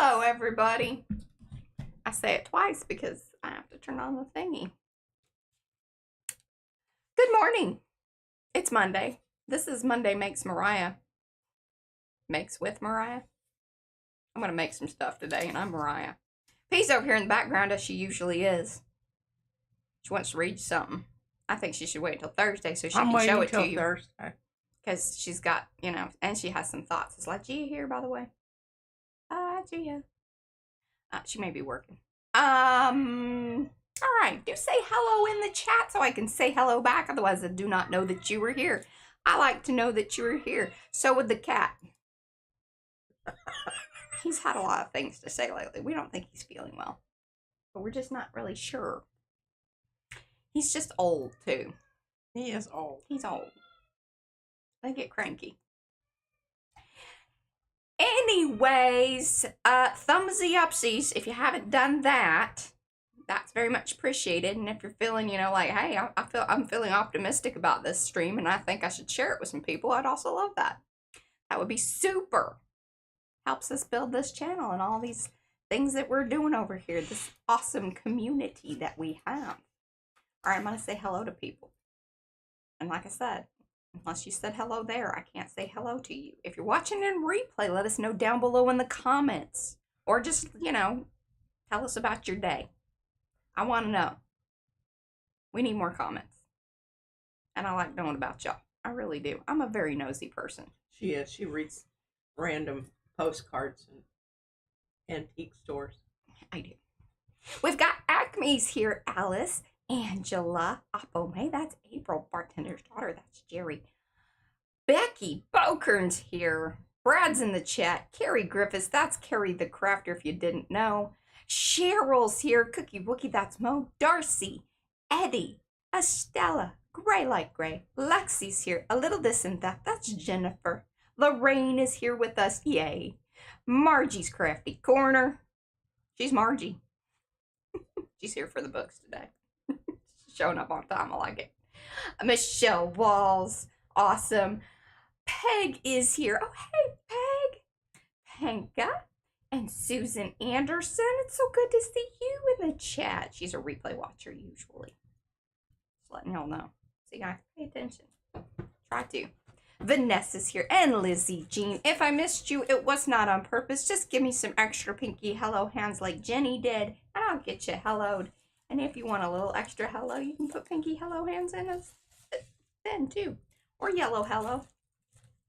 Hello, everybody. I say it twice because I have to turn on the thingy. Good morning. It's Monday. This is Monday Makes Mariah. Makes with Mariah. I'm going to make some stuff today, and I'm Mariah. Pea's over here in the background, as she usually is. She wants to read something. I think she should wait until Thursday so she can show it to you. Thursday. Because she's got, and she has some thoughts. Is Gia here, by the way? Gia. She may be working. All right. Do say hello in the chat so I can say hello back. Otherwise, I do not know that you were here. I like to know that you were here. So would the cat. He's had a lot of things to say lately. We don't think he's feeling well. But we're just not really sure. He's just old, too. He is old. He's old. They get cranky. Anyways, thumbsy upsies. If you haven't done that, that's very much appreciated. And if you're feeling, like, hey, I'm feeling optimistic about this stream and I think I should share it with some people, I'd also love that. That would be super. Helps us build this channel and all these things that we're doing over here. This awesome community that we have. All right, I'm going to say hello to people. And like I said, unless you said hello there, I can't say hello to you. If you're watching in replay, let us know down below in the comments. Or just, tell us about your day. I want to know. We need more comments. And I like knowing about y'all. I really do. I'm a very nosy person. She is. She reads random postcards and antique stores. I do. We've got Acme's here, Alice. Angela Apome, that's April, bartender's daughter, that's Jerry. Becky Bokern's here. Brad's in the chat. Carrie Griffiths, that's Carrie the Crafter if you didn't know. Cheryl's here. Cookie Wookie, that's Mo. Darcy, Eddie, Estella, Gray Like Gray. Lexi's here. A little this and that, that's Jennifer. Lorraine is here with us, yay. Margie's Crafty Corner. She's Margie. She's here for the books today. Showing up on time, I like it. Michelle Walls, awesome. Peg is here. Oh, hey, Peg. Penka and Susan Anderson. It's so good to see you in the chat. She's a replay watcher usually. Just letting y'all know. So you guys pay attention. Try to. Vanessa's here and Lizzie Jean. If I missed you, it was not on purpose. Just give me some extra pinky hello hands like Jenny did, and I'll get you helloed. And if you want a little extra hello, you can put pinky hello hands in as then too. Or yellow hello.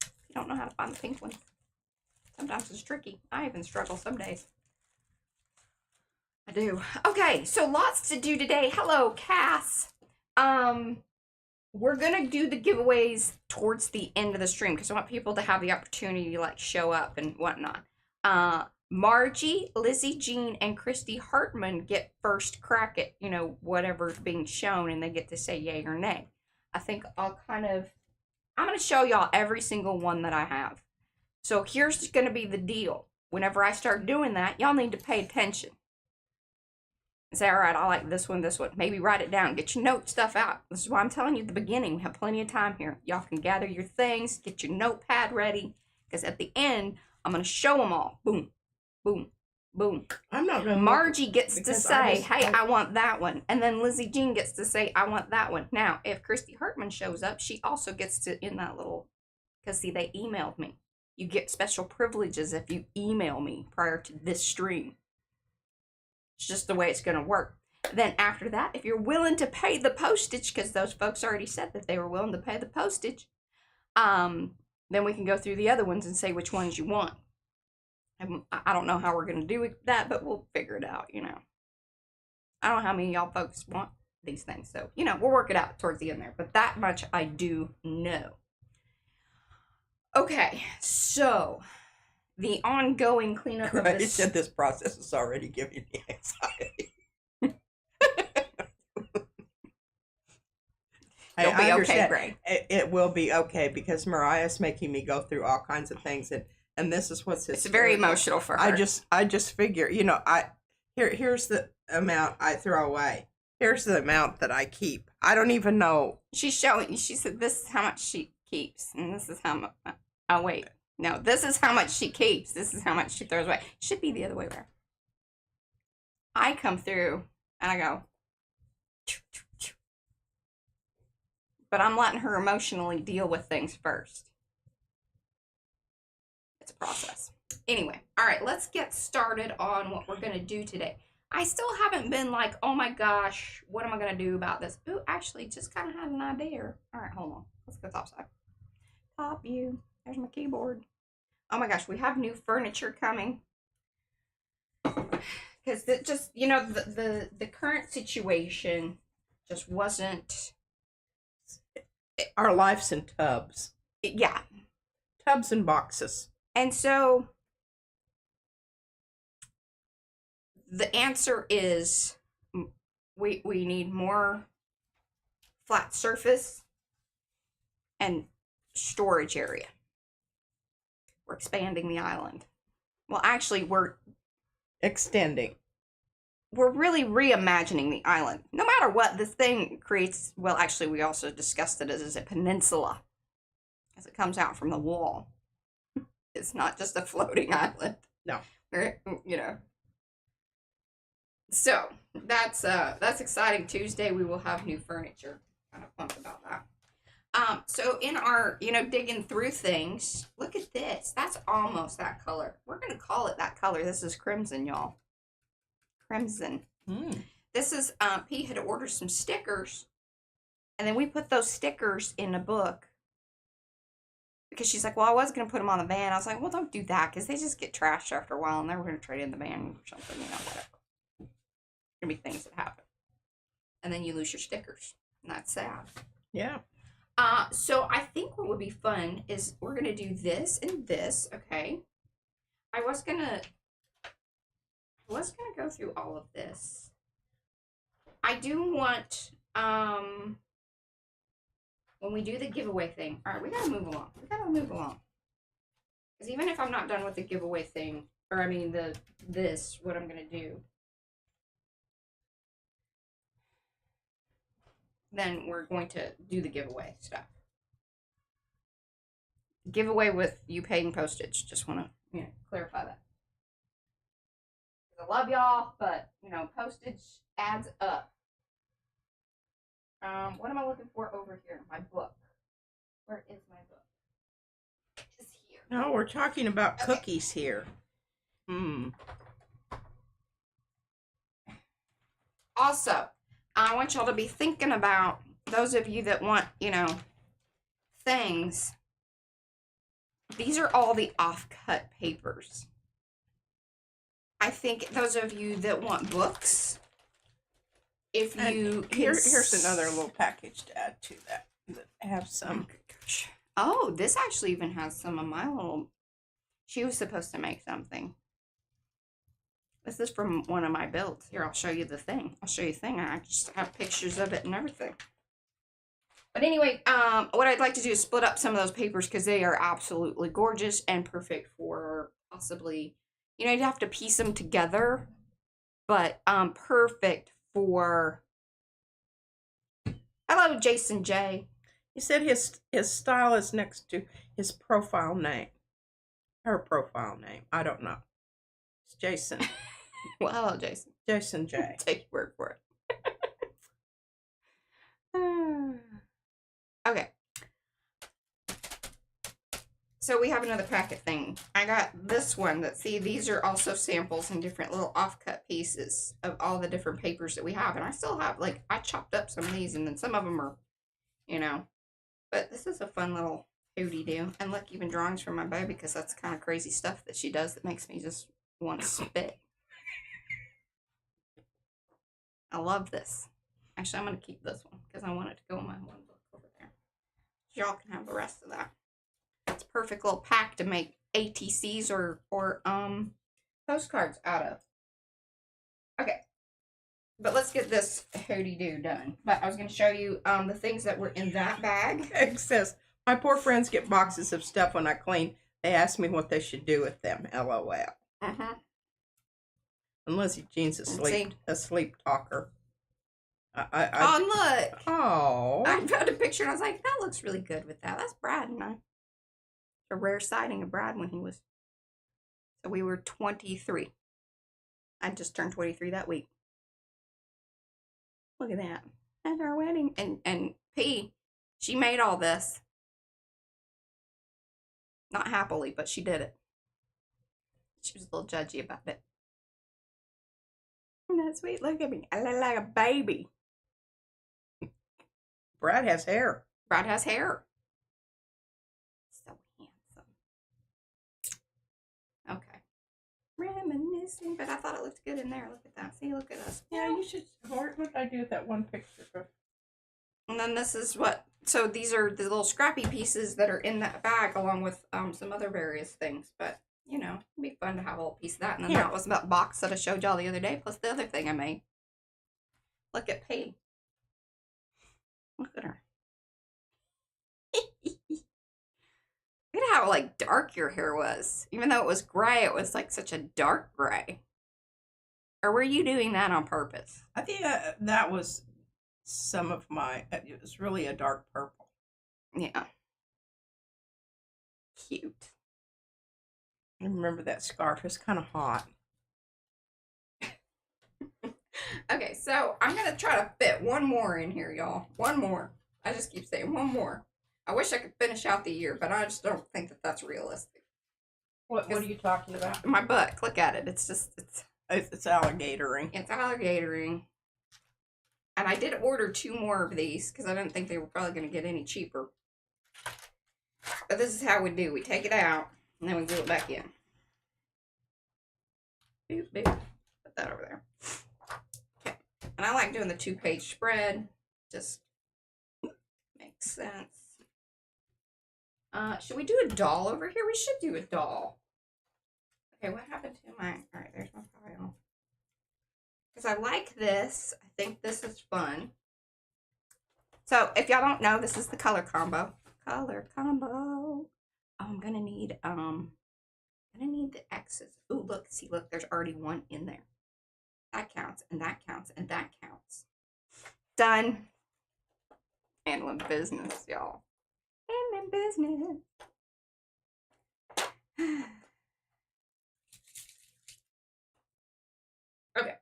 If you don't know how to find the pink one. Sometimes it's tricky. I even struggle some days. I do. Okay, so lots to do today. Hello, Cass. We're gonna do the giveaways towards the end of the stream because I want people to have the opportunity to like show up and whatnot. Margie, Lizzie Jean, and Christy Hartman get first crack at, whatever's being shown, and they get to say yay or nay. I think I'm going to show y'all every single one that I have. So here's going to be the deal. Whenever I start doing that, y'all need to pay attention. And say, all right, I like this one. Maybe write it down. Get your note stuff out. This is why I'm telling you at the beginning. We have plenty of time here. Y'all can gather your things, get your notepad ready, because at the end, I'm going to show them all. Boom. Boom, boom. I'm not going to. Margie gets to say, hey, I want that one. And then Lizzie Jean gets to say, I want that one. Now, if Christy Hartman shows up, she also gets to, in that little, because see, they emailed me. You get special privileges if you email me prior to this stream. It's just the way it's going to work. Then after that, if you're willing to pay the postage, because those folks already said that they were willing to pay the postage, then we can go through the other ones and say which ones you want. I don't know how we're going to do that, but we'll figure it out, I don't know how many of y'all folks want these things, so, we'll work it out towards the end there, but that much I do know. Okay, so, the ongoing cleanup of this... said this process is already giving me anxiety. It'll be okay, Greg. It will be okay, because Mariah's making me go through all kinds of things, and this is what's it's very emotional for her. I just figure, here's the amount I throw away. Here's the amount that I keep. I don't even know. She's showing. She said this is how much she keeps, and this is how much. Oh wait, No, this is how much she keeps. This is how much she throws away. Should be the other way around. I come through and I go, but I'm letting her emotionally deal with things first. It's a process. Anyway, all right, let's get started on what we're going to do today. I still haven't been like, oh my gosh, what am I going to do about this? Ooh, actually, just kind of had an idea. All right, hold on. Let's go top side. Top view. There's my keyboard. Oh my gosh, we have new furniture coming. Because it just, you know, the current situation just wasn't. Our life's in tubs. Yeah. Tubs and boxes. And so the answer is we need more flat surface and storage area. We're expanding the island. Well, actually, we're extending. We're really reimagining the island. No matter what, this thing creates, well, actually, we also discussed it as a peninsula as it comes out from the wall. It's not just a floating island. No. You know. So, that's exciting. Tuesday, we will have new furniture. Kind of pumped about that. So in our, you know, digging through things, look at this. That's almost that color. We're going to call it that color. This is crimson, y'all. Crimson. This is, P had ordered some stickers, and then we put those stickers in a book, because she's like, well, I was going to put them on the van. I was like, well, don't do that, because they just get trashed after a while, and then we're going to trade in the van or something, you know, whatever. There's going to be things that happen. And then you lose your stickers, and that's sad. Yeah. So I think what would be fun is we're going to do this and this, okay? I was going to go through all of this. I do want, when we do the giveaway thing, all right, we got to move along. Because even if I'm not done with the giveaway thing, or I mean what I'm going to do, then we're going to do the giveaway stuff. Giveaway with you paying postage. Just want to, clarify that. I love y'all, but, postage adds up. What am I looking for over here? My book. Where is my book? It's here. No, we're talking about cookies here. Also, I want y'all to be thinking about, those of you that want, things. These are all the off-cut papers. I think those of you that want books, if you here's another little package to add to that have some. Oh, this actually even has some of my little. She was supposed to make something. This is from one of my builds. Here, I'll show you the thing. I just have pictures of it and everything. But anyway, what I'd like to do is split up some of those papers because they are absolutely gorgeous and perfect for possibly, you'd have to piece them together, but perfect for. Hello, Jason J. He said his style is next to his profile name. Her profile name. I don't know. It's Jason. Well, hello, Jason. Jason J. Take your word for it. Okay. So we have another packet thing. I got this one these are also samples and different little offcut pieces of all the different papers that we have. And I still have, I chopped up some of these, and then some of them are, but this is a fun little hooty-doo. And look, even drawings from my baby, because that's kind of crazy stuff that she does that makes me just want to spit. I love this. Actually, I'm going to keep this one because I want it to go in my one book over there. Y'all can have the rest of that. That's a perfect little pack to make ATCs or postcards out of. Okay. But let's get this hooty-doo done. But I was going to show you the things that were in that bag. It says, my poor friends get boxes of stuff when I clean. They ask me what they should do with them. LOL. And Lizzie Jean's a sleep talker. Oh, look. Oh. I found a picture and I was like, that looks really good with that. That's Brad and I. a rare sighting of Brad when he was, so we were 23. I just turned 23 that week. Look at that. That's our wedding. And P, she made all this. Not happily, but she did it. She was a little judgy about it. Isn't that sweet? Look at me. I look like a baby. Brad has hair. Brad has hair. So handsome. Okay. Reminiscing, but I thought it looked good in there. Look at that. See, look at us. Yeah, you should. What would I do with that one picture? And then this is what, so these are the little scrappy pieces that are in that bag along with some other various things. But, you know, it'd be fun to have a little piece of that. And then that was that box that I showed y'all the other day, plus the other thing I made. Look at P. Look at her. Look at how, like, dark your hair was. Even though it was gray, it was, like, such a dark gray. Or were you doing that on purpose? I think that was some of my, it was really a dark purple. Yeah. Cute. I remember that scarf. It's kind of hot. Okay, so I'm going to try to fit one more in here, y'all. One more. I just keep saying one more. I wish I could finish out the year, but I just don't think that that's realistic. What are you talking about? My book. Look at it. It's just, It's alligatoring. It's alligatoring. And I did order 2 more of these because I didn't think they were probably going to get any cheaper. But this is how we do. We take it out and then we glue it back in. Boop, boop. Put that over there. Okay. And I like doing the 2-page spread. Just makes sense. Should we do a doll over here? We should do a doll. Okay, what happened to my... Alright, there's my file. Because I like this. I think this is fun. So, if y'all don't know, this is the color combo. Color combo. Oh, I'm gonna need the X's. Ooh, look, see, look, there's already one in there. That counts, and that counts, and that counts. Done. Handling business, y'all. Handling business. Okay.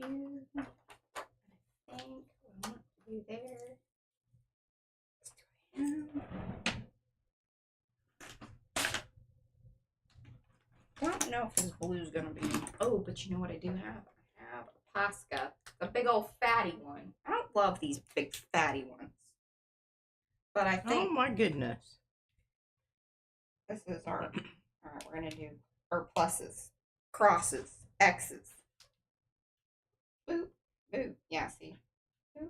I think what I want to do there is to him. I don't know if this blue is going to be... Oh, but you know what I do have? I have a Posca. A big old fatty one. I don't love these big fatty ones. But I think... Oh my goodness. This is our... Alright, we're going to do our pluses, crosses, X's. Boop, boop. Yeah, see? Boop,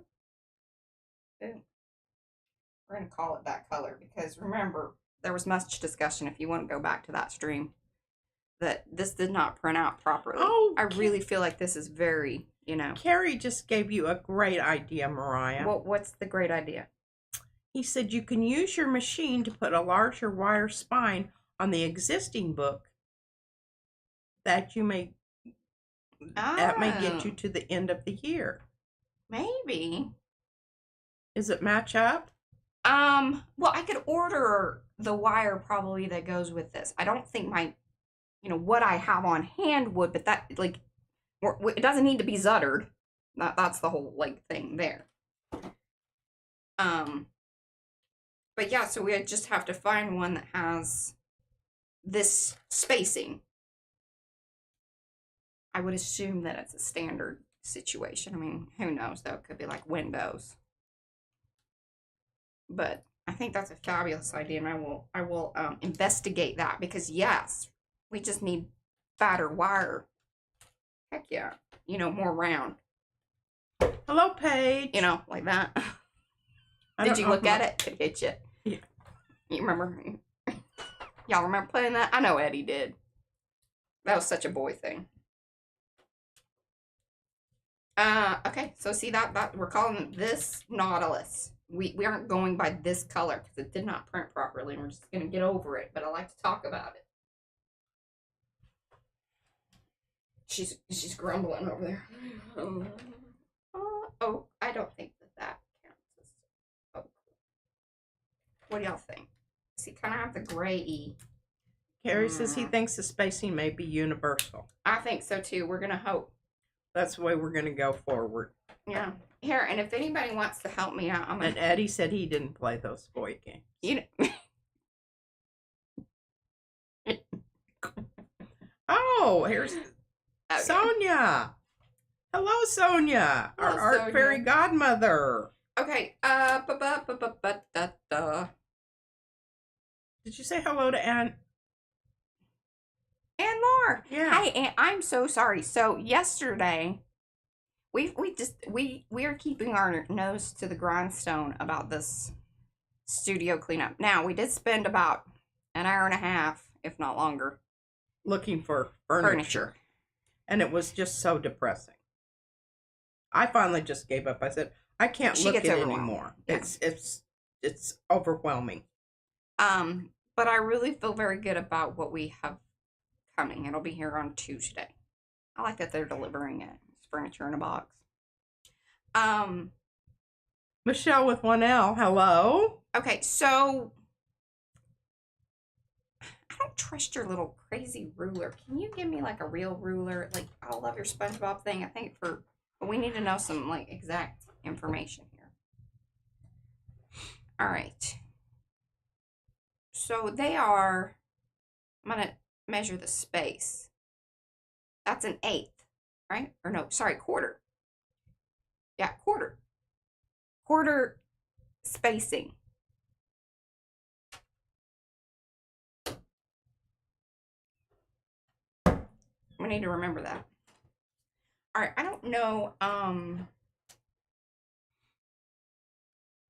boop. We're going to call it that color because remember, there was much discussion if you want to go back to that stream that this did not print out properly. Oh, I really feel like this is very, you know. Carrie just gave you a great idea, Mariah. Well, what's the great idea? He said you can use your machine to put a larger wire spine on the existing book that you may that may get you to the end of the year. Maybe. Does it match up? Well, I could order the wire probably that goes with this. I don't think my, you know, what I have on hand would, but that, like, it doesn't need to be zuttered. That's the whole, like, thing there. But yeah, so we just have to find one that has this spacing. I would assume that it's a standard situation. I mean, who knows, though? It could be like windows. But I think that's a fabulous idea, and I will investigate that because, yes, we just need fatter wire. Heck yeah. You know, more round. Hello, Paige. You know, like that. Did you look at it? Could hit you. Yeah. You remember? Y'all remember playing that? I know Eddie did. That was such a boy thing. Okay, so see that we're calling this Nautilus. We aren't going by this color because it did not print properly, and we're just gonna get over it. But I like to talk about it. She's grumbling over there. Oh, I don't think that What do y'all think? Does he kind of have the gray-y? Carrie says he thinks the spacing may be universal. I think so too. We're gonna hope. That's the way we're gonna go forward. Yeah. Here, and if anybody wants to help me out, And Eddie said he didn't play those boy games. You know. Oh, here's Sonia. Hello, Sonia. Hello, our art Sonia. fairy godmother. Okay. Did you say hello to Ann? And more. Yeah. Hey, and I'm so sorry. So yesterday, we are keeping our nose to the grindstone about this studio cleanup. Now, we did spend about an hour and a half, if not longer, Looking for furniture. And it was just so depressing. I finally just gave up. I said, I can't look at it anymore. Yeah. It's overwhelming. But I really feel very good about what we have coming. It'll be here on Tuesday. I like that they're delivering it. It's furniture in a box. Michelle with 1L, hello. Okay, so I don't trust your little crazy ruler. Can you give me like a real ruler? Like, I love your SpongeBob thing. I think but we need to know some like exact information here. All right. So they are, I'm going to measure the space. That's an eighth, right? Or no, sorry, quarter. Yeah, quarter. Quarter spacing. We need to remember that. All right, I don't know. All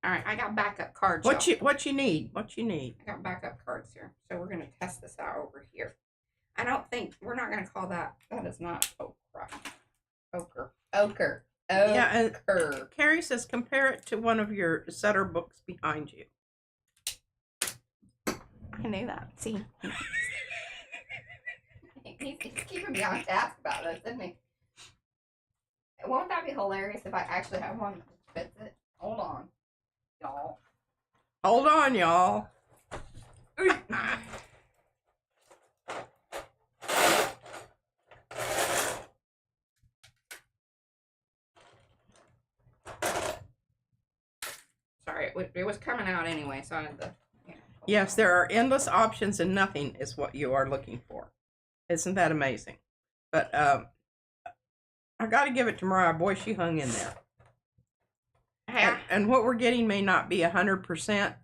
right, I got backup cards. What you need? What you need? I got backup cards here, so we're gonna test this out over here. I don't think we're not gonna call that. That is not ochre. Yeah, and Carrie says compare it to one of your Sutter books behind you. I knew that. See, he's keeping me on task about this, isn't he? Won't that be hilarious if I actually have one that fits it? Hold on, y'all. Hold on, y'all. Sorry, it was coming out anyway, so I had to. Yeah. Yes, there are endless options and nothing is what you are looking for. Isn't that amazing? But I got to give it to Mariah. Boy, she hung in there. Yeah. And what we're getting may not be 100%,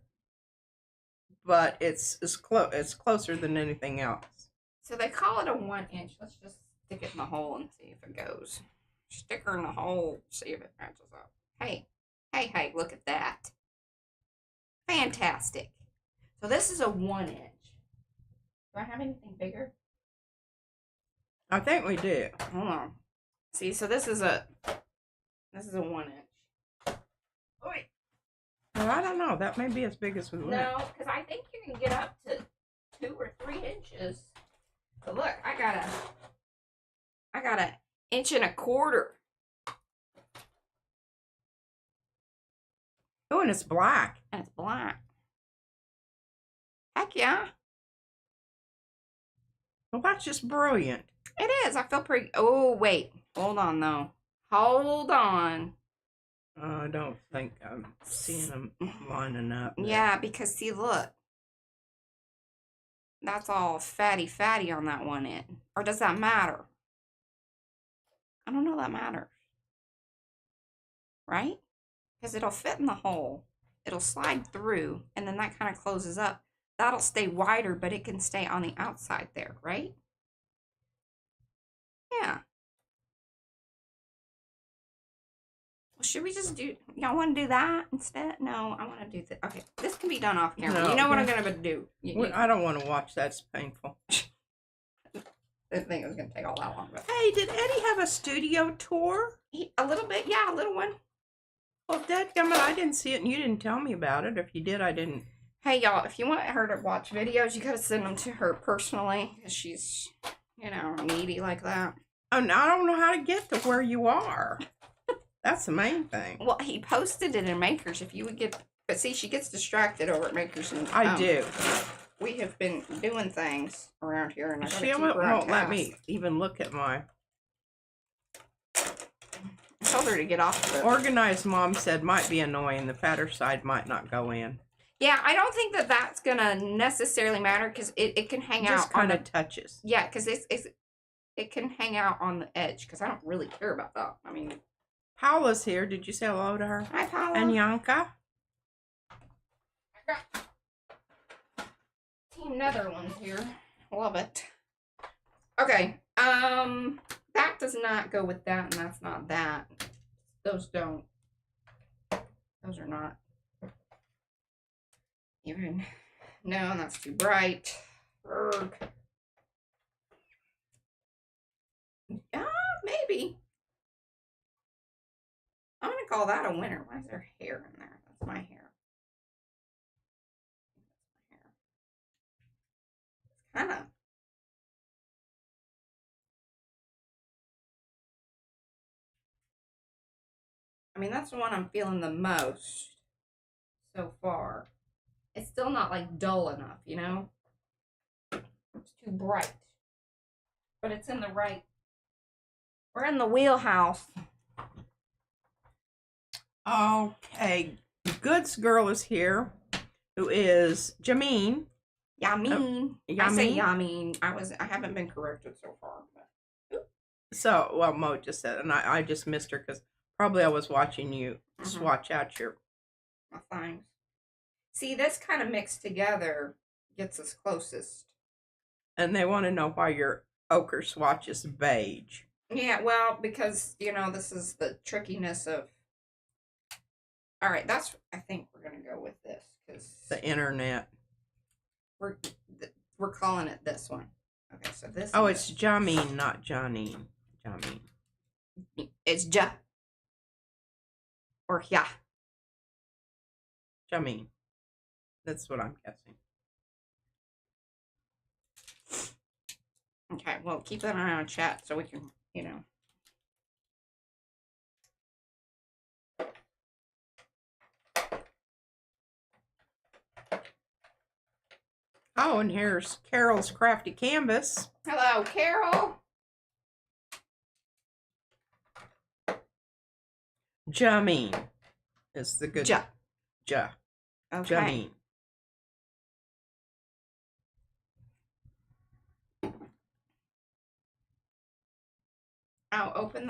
but it's closer than anything else. So they call it a 1 inch. Let's just stick it in the hole and see if it goes. Stick her in the hole, see if it matches up. Hey, look at that. Fantastic. So this is a 1 inch. Do I have anything bigger? I think we do. Hold on. See, so this is a 1 inch. Oh, wait. Well, I don't know. That may be as big as we want. No, because I think you can get up to 2 or 3 inches. But look, I got an inch and a quarter. Oh, and it's black. And it's black. Heck yeah. Well, that's just brilliant. It is. I feel pretty. Oh, wait. Hold on, though. Hold on. I don't think I'm seeing them lining up. Yeah, because see, look. That's all fatty on that one end. Or does that matter? I don't know that matters. Right? Because it'll fit in the hole. It'll slide through, and then that kind of closes up. That'll stay wider, but it can stay on the outside there, right? Yeah. Well, should we just do, y'all want to do that instead? No, I want to do this. Okay, this can be done off camera. No, you know what I'm going to do. I don't want to watch that. It's painful. I didn't think it was going to take all that long. But Hey, did Eddie have a studio tour? a little bit, yeah, a little one. Well, dadgummit, I didn't see it, and you didn't tell me about it. If you did, I didn't. Hey, y'all, if you want her to watch videos, you got to send them to her personally, because she's, needy like that. And I don't know how to get to where you are. That's the main thing. Well, he posted it in Makers. If you would get But see, she gets distracted over at Makers and I do. We have been doing things around here, and I gotta She keep her on won't let task. me even look at my. I told her to get off of it. Organized mom said might be annoying. The fatter side might not go in. Yeah, I don't think that that's gonna necessarily matter because it can hang out. Just kind of touches. Yeah, because it can hang out on the edge because I don't really care about that. I mean, Paula's here. Did you say hello to her? hi, Paula. And Yanka. I got Team Netherlands here. Love it. Okay. That does not go with that, and that's not that. Those don't. Those are not even. No, that's too bright. Erg. Maybe. I'm gonna call that a winner. Why is there hair in there? That's my hair. It's kind of. I mean, that's the one I'm feeling the most so far. It's still not like dull enough, you know? It's too bright. But it's in the right. We're in the wheelhouse. Okay. Goods girl is here, who is Jameen. Yamin. Yamin? I say Yamin. I haven't been corrected so far. But. So, well, Mo just said, and I just missed her because probably I was watching you swatch out your. My things. See, this kind of mixed together gets us closest. And they want to know why your ochre swatch is beige. Yeah, well, because, you know, this is the trickiness of... All right, I think we're going to go with this. Because the internet. We're calling it this one. Okay, so this Oh, it's Jameen, not Janine. Jameen. It's Ja. Or Ya. Jameen. That's what I'm guessing. Okay, well, keep that eye on chat so we can, you know. Oh, and here's Carol's Crafty Canvas. Hello, Carol. Jameen is the good. Ja. Ja. Okay. Jameen. Oh, open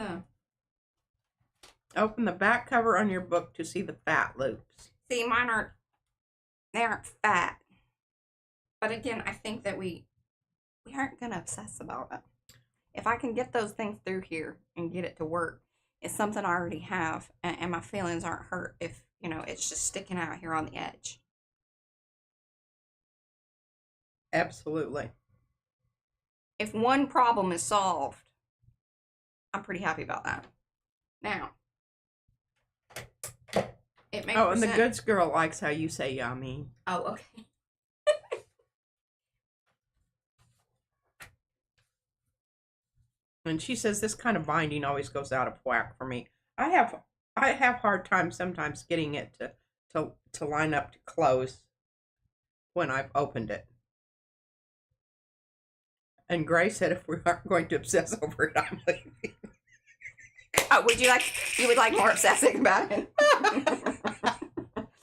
the back cover on your book to see the fat loops. See, they aren't fat. But again, I think that we aren't going to obsess about it. If I can get those things through here and get it to work, it's something I already have, and my feelings aren't hurt if, you know, it's just sticking out here on the edge. Absolutely. If one problem is solved, I'm pretty happy about that. Now, it may and the goods girl likes how you say yummy. Oh, okay. And she says this kind of binding always goes out of whack for me. I have hard time sometimes getting it to line up to close when I've opened it. And Gray said if we aren't going to obsess over it, I'm leaving. Oh, you would like more obsessing about it?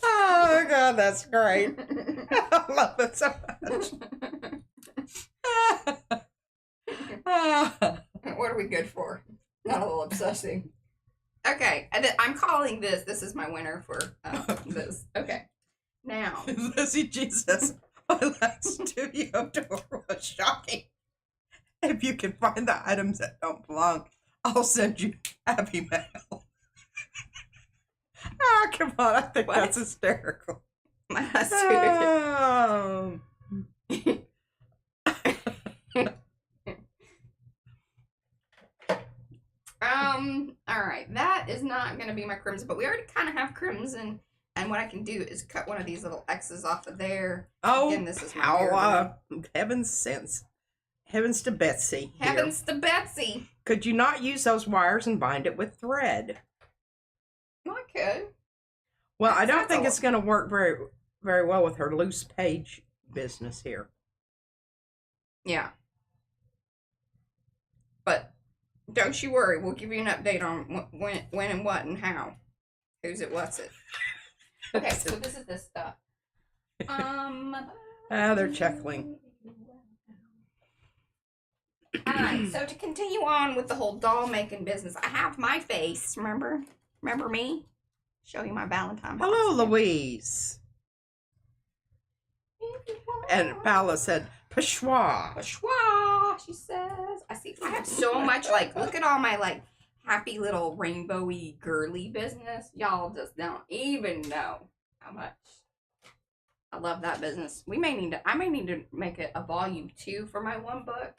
Oh God, that's great. I love it so much. What are we good for? Not a little obsessing. Okay, I'm calling this. This is my winner for this. Okay, now. Lizzie G says, my last studio tour was shocking. If you can find the items that don't belong, I'll send you happy mail. Ah, come on. I think that's hysterical. My last studio. All right, that is not going to be my crimson, but we already kind of have crimson, and what I can do is cut one of these little X's off of there. Oh, again, this is my heavens to Betsy. Heavens to Betsy. Could you not use those wires and bind it with thread? I could. Well, I don't That's think a- it's going to work very, very well with her loose page business here. Yeah. But don't you worry. We'll give you an update on when and what and how. Who's it, what's it. Okay, so this is this stuff. They're chuckling. Alright, so to continue on with the whole doll making business, I have my face, remember? Remember me? Show you my Valentine box. Hello, Louise. And Paula said, Peshwa. Peshwa, she says. I have so much, like, look at all my, like, happy little rainbowy girly business. Y'all just don't even know how much I love that business. I may need to make it a volume 2 for my one book.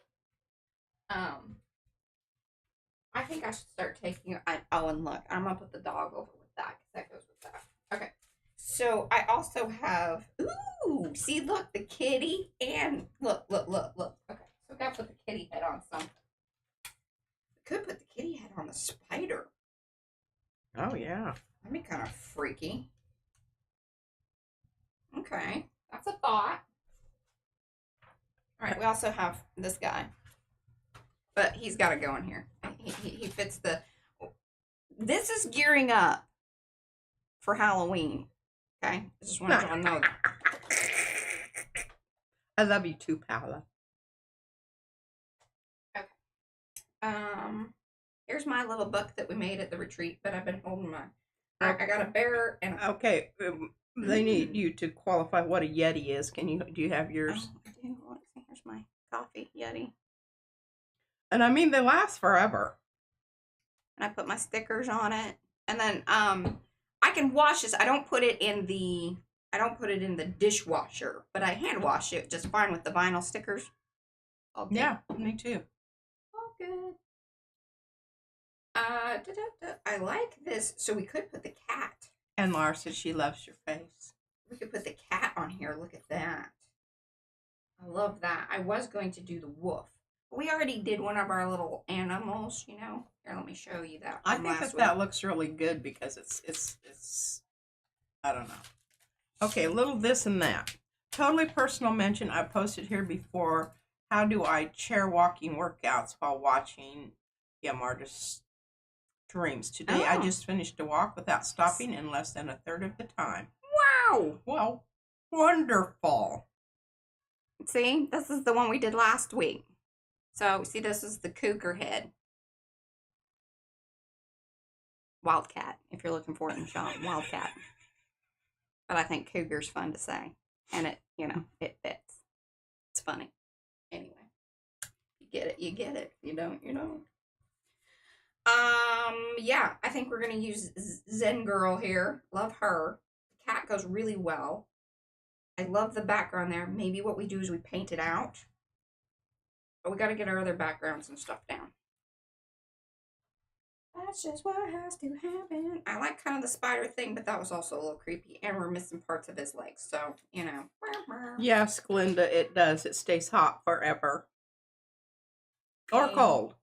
I think I should start taking, oh, and look, I'm gonna put the dog over with that, because that goes with that. Okay. So I also have, ooh, see, look, the kitty, and look. Okay, so I gotta put the kitty head on something. I could put the kitty head on the spider. Oh, yeah. That'd be kind of freaky. Okay, that's a thought. All right, we also have this guy, but he's got to go in here. He fits the. This is gearing up for Halloween. Okay, I just want y'all to know that. I love you too, Paula. Okay. Here's my little book that we made at the retreat, but I've been holding my. I got a bear and. Okay, they need you to qualify what a Yeti is. Do you have yours? Oh, I do. Let's see. Here's my coffee Yeti. And I mean, they last forever. And I put my stickers on it, and then I can wash this. I don't put it in the dishwasher, but I hand wash it just fine with the vinyl stickers. Yeah, me too. All good. I like this. So we could put the cat. And Laura says she loves your face. We could put the cat on here. Look at that. I love that. I was going to do the wolf. But we already did one of our little animals, you know. Here, let me show you that. I think that looks really good because it's I don't know. Okay, a little this and that. Totally personal mention. I posted here before. How do I chair walking workouts while watching artist streams? Today I just finished a walk without stopping in less than a third of the time. Wow! Well, wonderful. See, this is the one we did last week. So, see, this is the cougar head. Wildcat, if you're looking for it in the shop. Wildcat. But I think cougar's fun to say. And it, it fits. It's funny. Anyway. You get it, you get it. You don't, you don't. Yeah, I think we're going to use Zen Girl here. Love her. The cat goes really well. I love the background there. Maybe what we do is we paint it out. But we got to get our other backgrounds and stuff down. That's just what has to happen. I like kind of the spider thing, but that was also a little creepy. And we're missing parts of his legs. So, Yes, Glinda, it does. It stays hot forever. Or cold.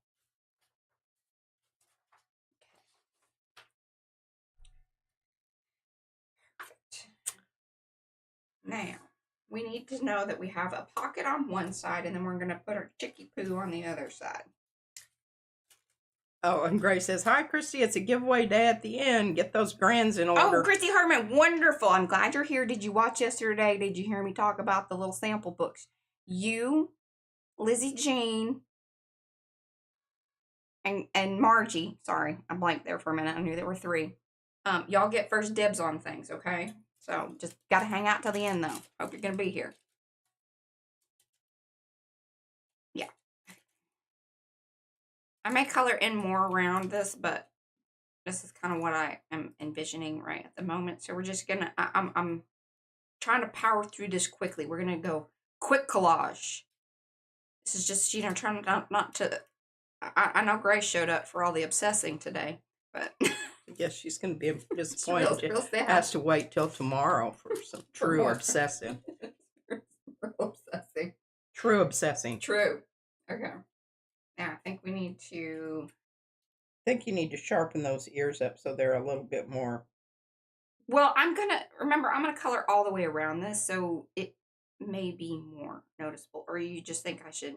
Now, we need to know that we have a pocket on one side, and then we're going to put our chicky poo on the other side. Oh, and Grace says, hi, Christy. It's a giveaway day at the end. Get those grands in order. Oh, Christy Hartman, wonderful. I'm glad you're here. Did you watch yesterday? Did you hear me talk about the little sample books? You, Lizzie Jean, and Margie. Sorry, I blanked there for a minute. I knew there were 3. Y'all get first dibs on things, okay? So, just got to hang out till the end, though. Hope you're going to be here. Yeah. I may color in more around this, but this is kind of what I am envisioning right at the moment. So, we're just going to... I'm trying to power through this quickly. We're going to go quick collage. This is just, trying not to... I know Grace showed up for all the obsessing today, but... Yes, she's going to be disappointed. Real sad. Has to wait till tomorrow for some true obsessing. Obsessing. True obsessing. True. Okay. Now, I think we need to... I think you need to sharpen those ears up so they're a little bit more Well, I'm gonna color all the way around this, so it may be more noticeable. Or you just think I should?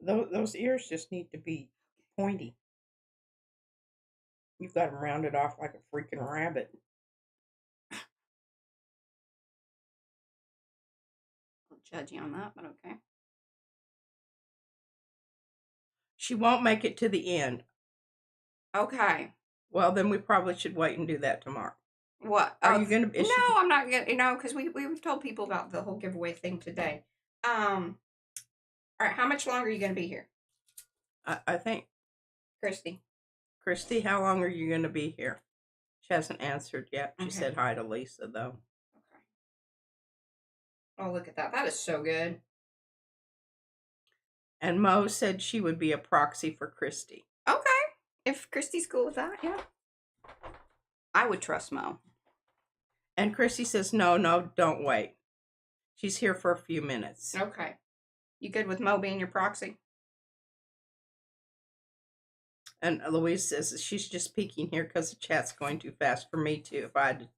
Those ears just need to be pointy. You've got them rounded off like a freaking rabbit. I'll judge you on that, but okay. She won't make it to the end. Okay. Well, then we probably should wait and do that tomorrow. What? Are you gonna? No, I'm not gonna. Because we've told people about the whole giveaway thing today. All right. How much longer are you gonna be here, I think, Christy? how long are you gonna be here? She hasn't answered yet. She Okay. said hi to Lisa though. Okay. Oh, look at that. That is so good. And Mo said she would be a proxy for Christy. Okay. If Christy's cool with that, yeah. I would trust Mo. And Christy says, no, don't wait. She's here for a few minutes. Okay. You good with Mo being your proxy? And Louise says she's just peeking here because the chat's going too fast for me too. If I had to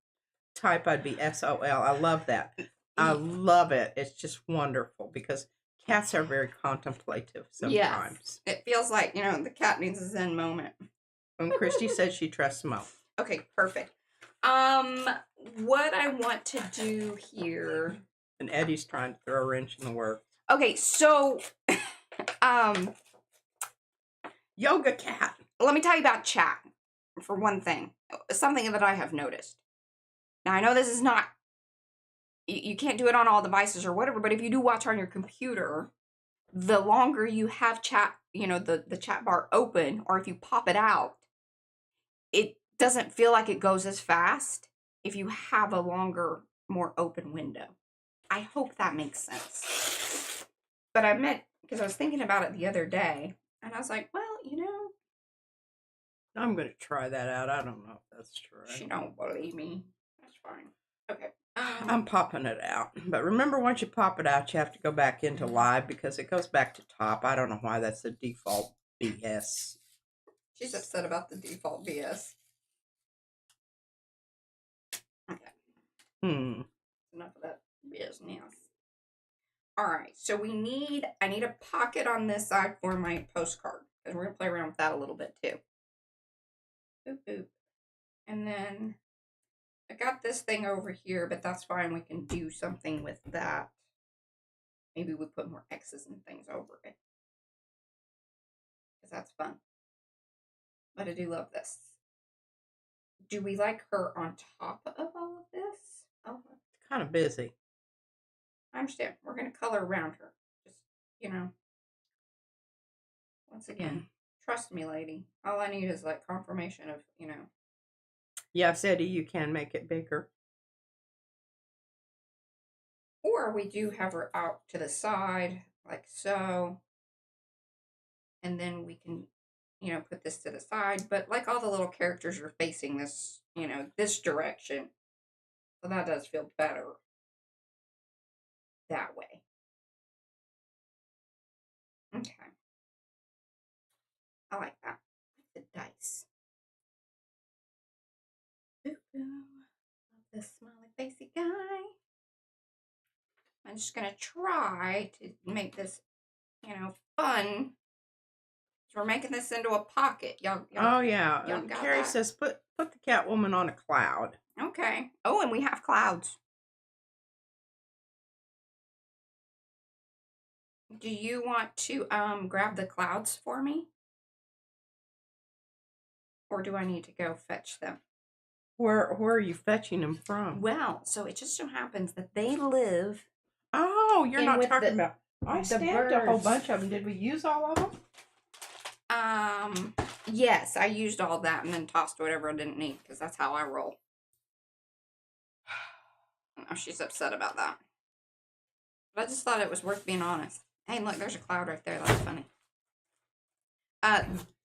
type, I'd be SOL. I love that. I love it. It's just wonderful because cats are very contemplative sometimes. Yes. It feels like, the cat needs a zen moment. And Christy says she trusts Mo. Okay, perfect. What I want to do here. And Eddie's trying to throw a wrench in the works. Okay, so, Yoga cat. let me tell you about chat, for one thing. Something that I have noticed. Now, I know this is not, you can't do it on all devices or whatever, but if you do watch on your computer, the longer you have chat, the chat bar open, or if you pop it out, it doesn't feel like it goes as fast if you have a longer, more open window. I hope that makes sense. But I meant, because I was thinking about it the other day, and I was like, well, I'm going to try that out. I don't know if that's true. She don't believe me. That's fine. Okay. I'm popping it out. But remember, once you pop it out, you have to go back into live because it goes back to top. I don't know why that's the default BS. She's upset about the default BS. Okay. Enough of that business. All right. So I need a pocket on this side for my postcard because we're going to play around with that a little bit too. Boop, boop. And then I got this thing over here, but that's fine. We can do something with that. Maybe we put more X's and things over it. Because that's fun. But I do love this. Do we like her on top of all of this? Oh, it's kind of busy. I understand. We're going to color around her. Just, once again, trust me, lady. All I need is like confirmation of, Yes, Eddie, you can make it bigger. Or we do have her out to the side, like so. And then we can, put this to the side. But like all the little characters are facing this, this direction. So that does feel better that way. Okay. I like that. The dice. This smiley facey guy. I'm just going to try to make this, fun. So we're making this into a pocket. Oh, yeah. Carrie that? says put the Catwoman on a cloud. Okay. Oh, and we have clouds. Do you want to grab the clouds for me? Or do I need to go fetch them? Where are you fetching them from? Well, so it just so happens that they live. Oh, you're not talking about. I stamped a whole bunch of them. Did we use all of them? Yes, I used all that and then tossed whatever I didn't need because that's how I roll. Oh, she's upset about that. But I just thought it was worth being honest. Hey, look, there's a cloud right there. That's funny.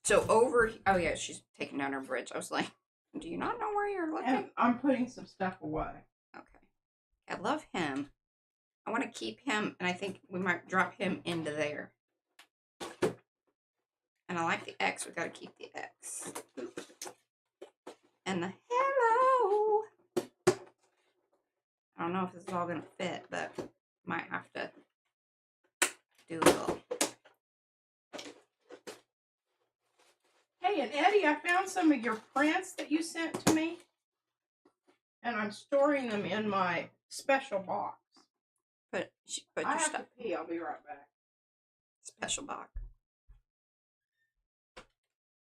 So oh yeah, she's taking down her bridge. I was like, do you not know where you're looking? And I'm putting some stuff away. Okay. I love him. I want to keep him, and I think we might drop him into there. And I like the X. We got to keep the X. And the hello. know if this is all going to fit, but might have to do a little. Hey, and Eddie, I found some of your prints that you sent to me, and I'm storing them in my special box. Put I your have stuff. to pee. I'll be right back. Special box.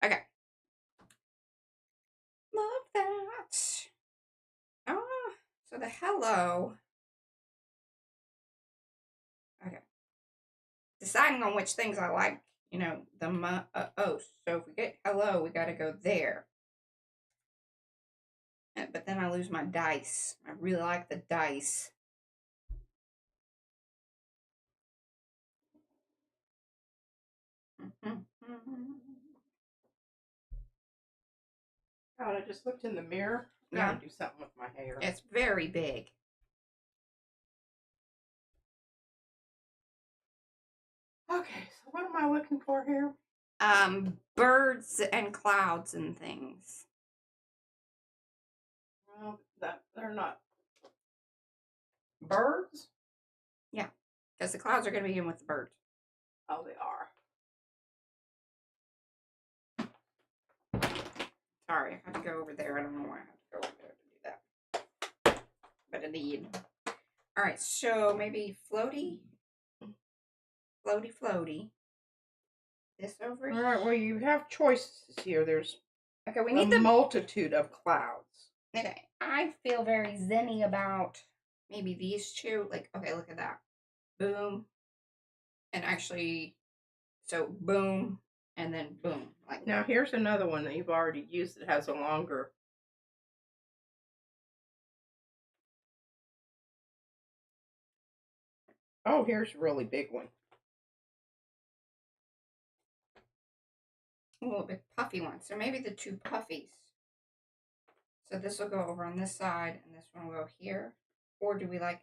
Okay. Love that. Oh, so the hello. Okay. Deciding on which things I like, you know, so if we get hello, we got to go there. But then I lose my dice. I really like the dice. God, I just looked in the mirror. Yeah. Gotta do something with my hair. It's very big. Okay, so what am I looking for here? Birds and clouds and things. Well, they're not birds. Yeah, because the clouds are going to begin with the birds. Oh, they are. Sorry, I had to go over there. I don't know why I had to go over there to do that. But I did. All right, so maybe floaty. Floaty. This over here. All right, well, you have choices here. There's Okay, we need a multitude of clouds. Okay, I feel very zenny about maybe these two. Like, okay, look at that. Boom. And actually, so boom, and then boom. Like Now, here's another one that you've already used that has a longer. Oh, here's a really big one. a little bit puffy one. So maybe the two puffies. So this will go over on this side, and this one will go here. Or do we like,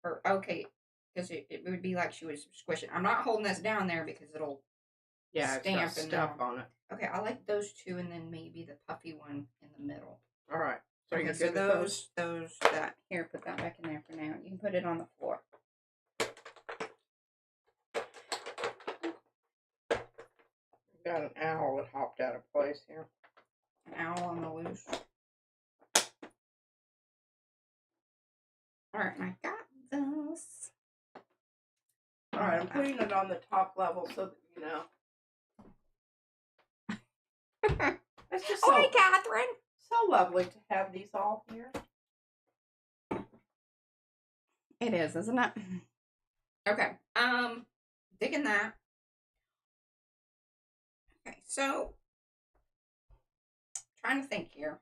or okay, because it would be like she was squishing. I'm not holding this down there because it'll stamp it's got stuff on it. Okay, I like those two, and then maybe the puffy one in the middle. All right. So okay, so those that here, put that back in there for now. You can put it on the floor. Got an owl that hopped out of place here. An owl on the loose. All right, I got this. All right, I'm putting it on the top level so that you know. It's just hey, Catherine. So lovely to have these all here. It is, isn't it? Okay. Digging that. Okay, so trying to think here.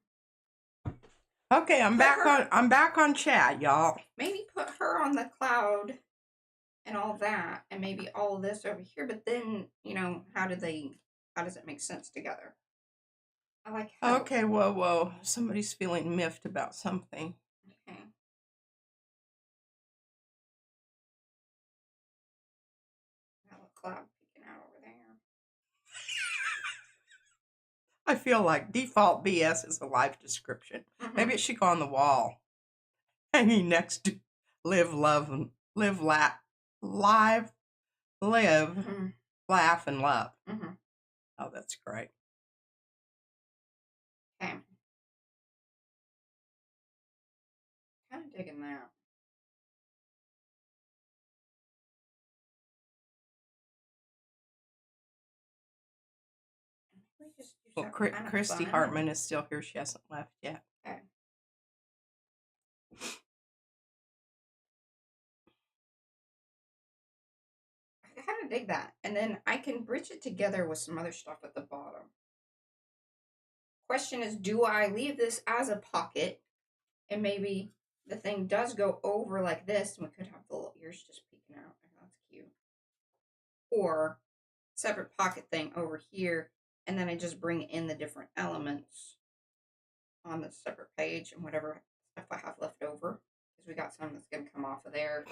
Okay, I'm back on chat, y'all. Maybe put her on the cloud and all that, and maybe all of this over here. But then, you know, how does it make sense together? I like how. Okay, whoa. Somebody's feeling miffed about something. Okay. Got a cloud peeking out over there. I feel like default BS is a life description. Mm-hmm. Maybe it should go on the wall. Hanging next to live, love, and live, laugh, Mm-hmm. laugh, and love. Mm-hmm. Oh, that's great. Okay. Kind of digging that. Well, Christy Hartman is still here. She hasn't left yet. Okay. I kind of dig that. And then I can bridge it together with some other stuff at the bottom. Question is, do I leave this as a pocket? And maybe the thing does go over like this, and we could have the little ears just peeking out. That's cute. Or separate pocket thing over here, and then I just bring in the different elements on the separate page and whatever stuff I have left over. Because we got some that's going to come off of there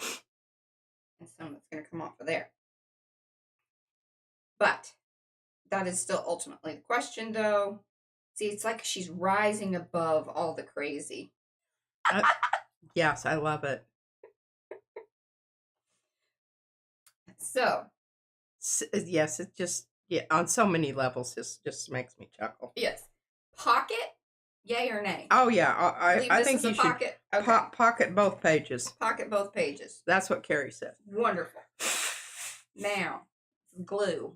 and some that's going to come off of there. But that is still ultimately the question, though. See, it's like she's rising above all the crazy. Yes, I love it. So, Yes, it just, yeah, on so many levels, this just makes me chuckle. yes. Pocket, yay or nay? Oh, yeah, Leave I this think as a you should pocket? Okay. pocket both pages. Pocket both pages. That's what Carrie said. Wonderful. Now, glue.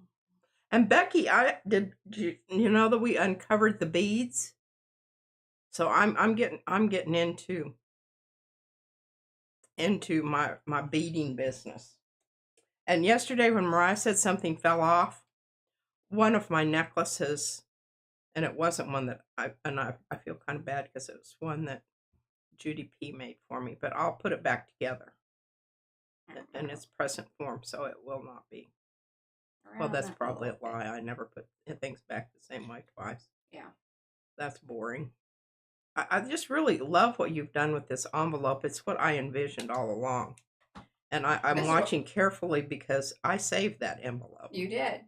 And Becky, you know that we uncovered the beads? So I'm getting into my beading business. And yesterday when Mariah said something fell off, one of my necklaces, and it wasn't one that I feel kind of bad because it was one that Judy P made for me, but I'll put it back together in its present form, so it will not be. Well, that's probably a lie. I never put things back the same way twice. Yeah. That's boring. I just really love what you've done with this envelope. It's what I envisioned all along. And I'm watching carefully because I saved that envelope. You did.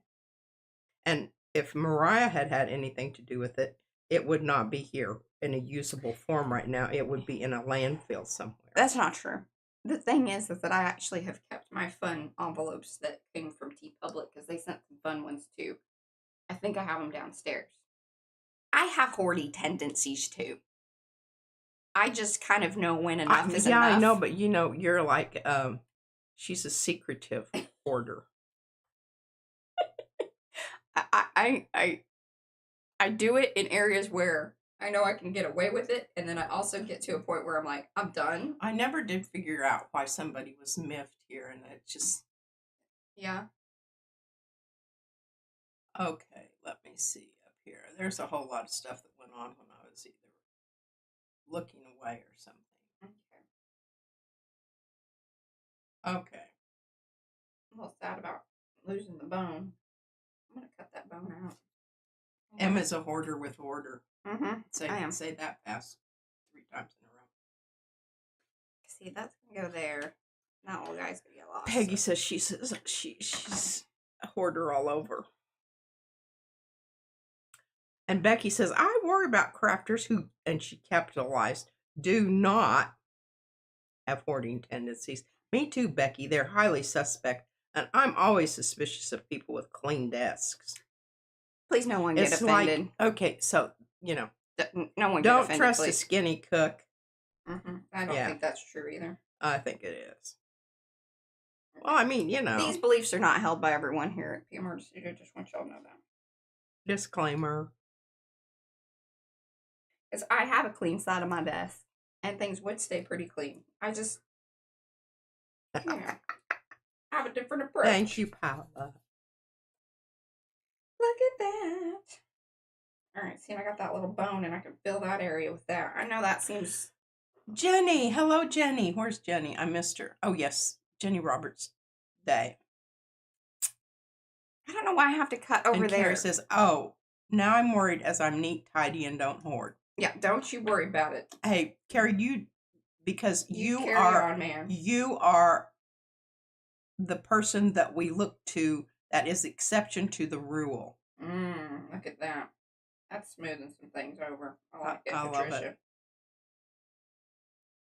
And if Mariah had anything to do with it, it would not be here in a usable form right now. It would be in a landfill somewhere. That's not true. The thing is that I actually have kept my fun envelopes that came from TeePublic because they sent some fun ones too. I think I have them downstairs. I have hoardy tendencies too. I just kind of know when enough is enough. Yeah, I know, but you're like, she's a secretive hoarder. I do it in areas where I know I can get away with it, and then I also get to a point where I'm like, I'm done. I never did figure out why somebody was miffed here, and it just... Yeah. Okay, let me see up here. There's a whole lot of stuff that went on when I was either looking away or something. Okay. I'm a little sad about losing the bone. I'm going to cut that bone out. Emma's a hoarder with order. Mm-hmm. I am. Say that fast 3 times in a row. See, that's going to go there. That little guy's going to get lost. Peggy says she's a hoarder all over. And Becky says, I worry about crafters who, and she capitalized, do not have hoarding tendencies. Me too, Becky. They're highly suspect. And I'm always suspicious of people with clean desks. Please, no one get offended. Like, okay, so, no one don't trust a skinny cook. I don't think that's true either. I think it is. Well, I mean, These beliefs are not held by everyone here at PMR Studio. Just want y'all to know that. Disclaimer. Because I have a clean side of my desk, and things would stay pretty clean. I just have a different approach. Thank you, Paula. Look at that. All right, see, I got that little bone, and I can fill that area with that. I know that seems... Jenny. Hello, Jenny. Where's Jenny? I missed her. Oh, yes. Jenny Roberts Day. I don't know why I have to cut over and there. Carrie says, oh, now I'm worried as I'm neat, tidy, and don't hoard. Yeah, don't you worry about it. Hey, Carrie, because you carry are on, man. You are the person that we look to that is exception to the rule. Look at that. That's smoothing some things over. I like it, I Patricia. love it.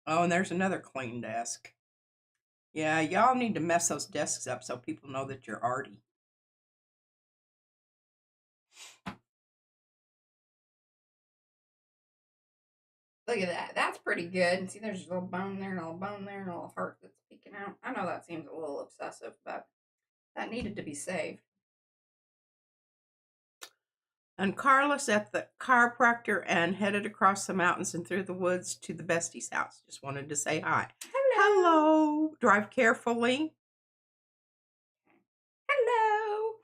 Oh, and there's another clean desk. Yeah, y'all need to mess those desks up so people know that you're arty. Look at that. That's pretty good. See, there's a little bone there, and a little bone there, and a little heart that's peeking out. I know that seems a little obsessive, but that needed to be saved. And Carlos at the chiropractor and headed across the mountains and through the woods to the bestie's house. Just wanted to say hi. Hello. Drive carefully. Hello.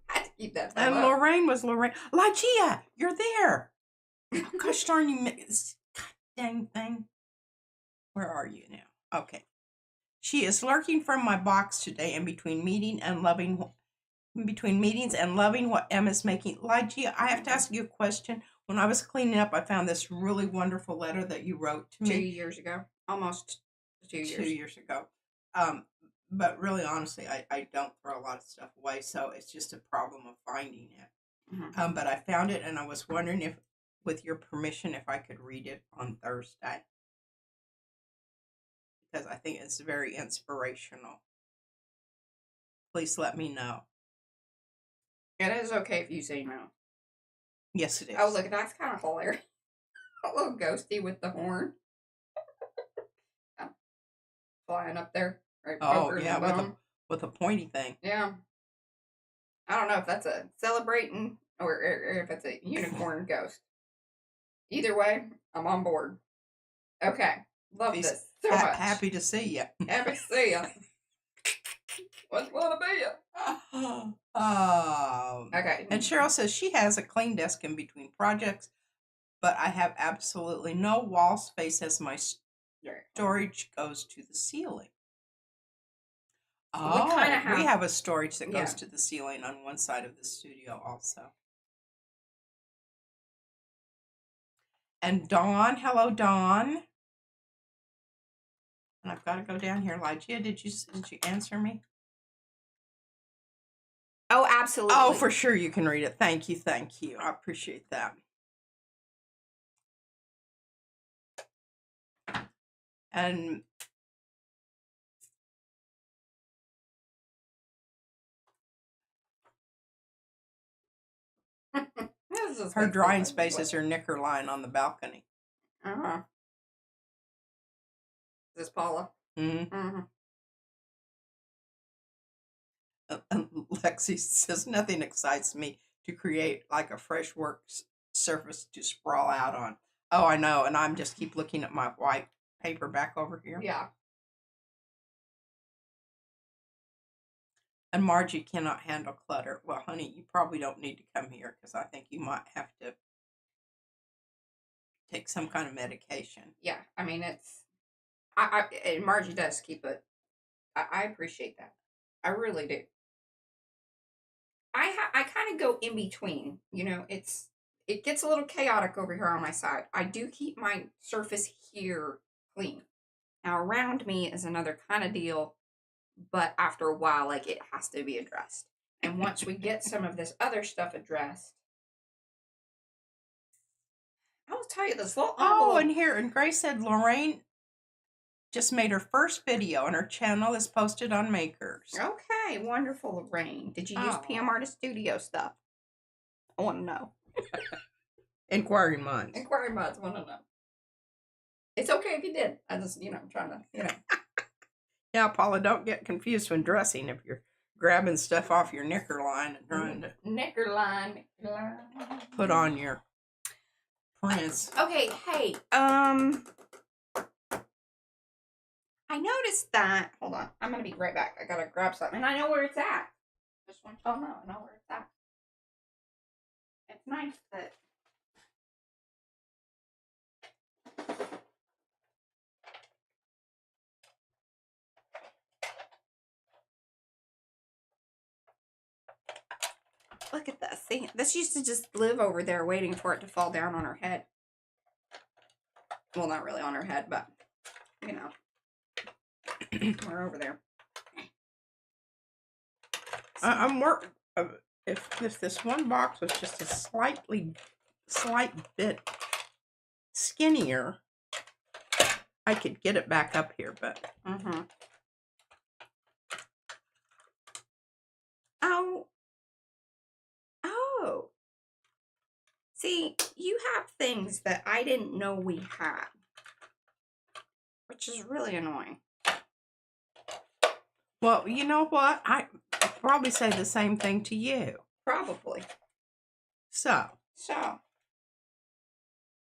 I had to keep that. And up. Lorraine. Lygia, you're there. Oh, gosh darn you, this god dang thing. Where are you now? Okay. She is lurking from my box today in between meetings and loving what Emma's making. Lygia, I have to ask you a question. When I was cleaning up, I found this really wonderful letter that you wrote to me 2 years ago. Almost 2 years. 2 years ago. But really, honestly, I don't throw a lot of stuff away, so it's just a problem of finding it. But I found it, and I was wondering if, with your permission, if I could read it on Thursday. because I think it's very inspirational. Please let me know. It is okay if you say no. Yes, it is. Oh, look, that's kind of hilarious. A little ghosty with the horn. Flying up there. Right, oh, yeah, with a pointy thing. Yeah. I don't know if that's a celebrating or if it's a unicorn ghost. Either way, I'm on board. Okay. Love this so much. Happy to see you. Happy to see you. What's going to be you? Okay. And Cheryl says she has a clean desk in between projects, but I have absolutely no wall space as my storage goes to the ceiling. Oh, we have a storage that goes to the ceiling on one side of the studio also. And Dawn, hello Dawn. And I've got to go down here. Lygia, did you answer me? Oh, absolutely. Oh, for sure you can read it. Thank you. I appreciate that. And her drawing space is her knicker line on the balcony. Uh-huh. Is this Paula? Mm-hmm. Mm-hmm. And Lexi says, nothing excites me to create like a fresh work surface to sprawl out on. Oh, I know. And I'm just keep looking at my white paper back over here. Yeah. And Margie cannot handle clutter. Well, honey, you probably don't need to come here because I think you might have to take some kind of medication. Yeah, I mean, and Margie does keep it. I appreciate that. I really do. I kind of go in between. You know, it gets a little chaotic over here on my side. I do keep my surface here clean. Now around me is another kind of deal, but after a while, like, it has to be addressed. And once we get some of this other stuff addressed, I will tell you this little envelope. Oh, and Grace said Lorraine just made her first video and her channel is posted on Makers. Okay, wonderful, Lorraine. Did you use PM Artist Studio stuff? I want to know. Inquiring minds. Inquiring minds want to know. It's okay if you did. I just, I'm trying to, Yeah, Paula, don't get confused when dressing if you're grabbing stuff off your knicker line and trying to knicker line. Put on your prints. Okay, hey, I noticed that. Hold on, I'm gonna be right back. I gotta grab something, and I know where it's at. Just want y'all to know, I know where it's at. It's nice that. Look at this. See, this used to just live over there waiting for it to fall down on her head. Well, not really on her head, but, we're over there. I'm working. If this one box was just a slight bit skinnier, I could get it back up here, but. Mm-hmm. Oh. See, you have things that I didn't know we had, which is really annoying. Well, you know what? I probably say the same thing to you. Probably. So.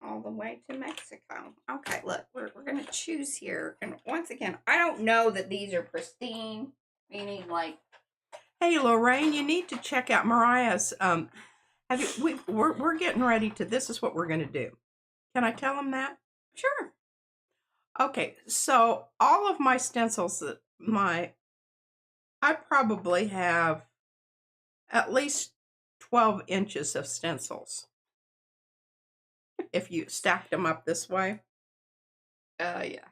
All the way to Mexico. Okay, look, we're going to choose here. And once again, I don't know that these are pristine, meaning like. Hey, Lorraine, you need to check out Mariah's. We're getting ready to. This is what we're going to do. Can I tell them that? Sure. Okay, so all of my stencils that I probably have at least 12 inches of stencils. If you stacked them up this way. Yeah.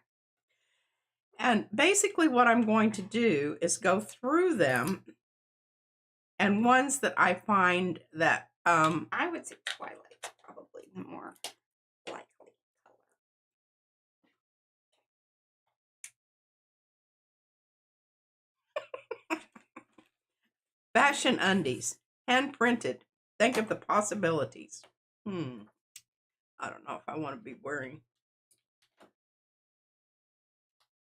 And basically what I'm going to do is go through them, and ones that I find that I would say Twilight, probably more likely color. Fashion undies. Hand printed. Think of the possibilities. I don't know if I want to be wearing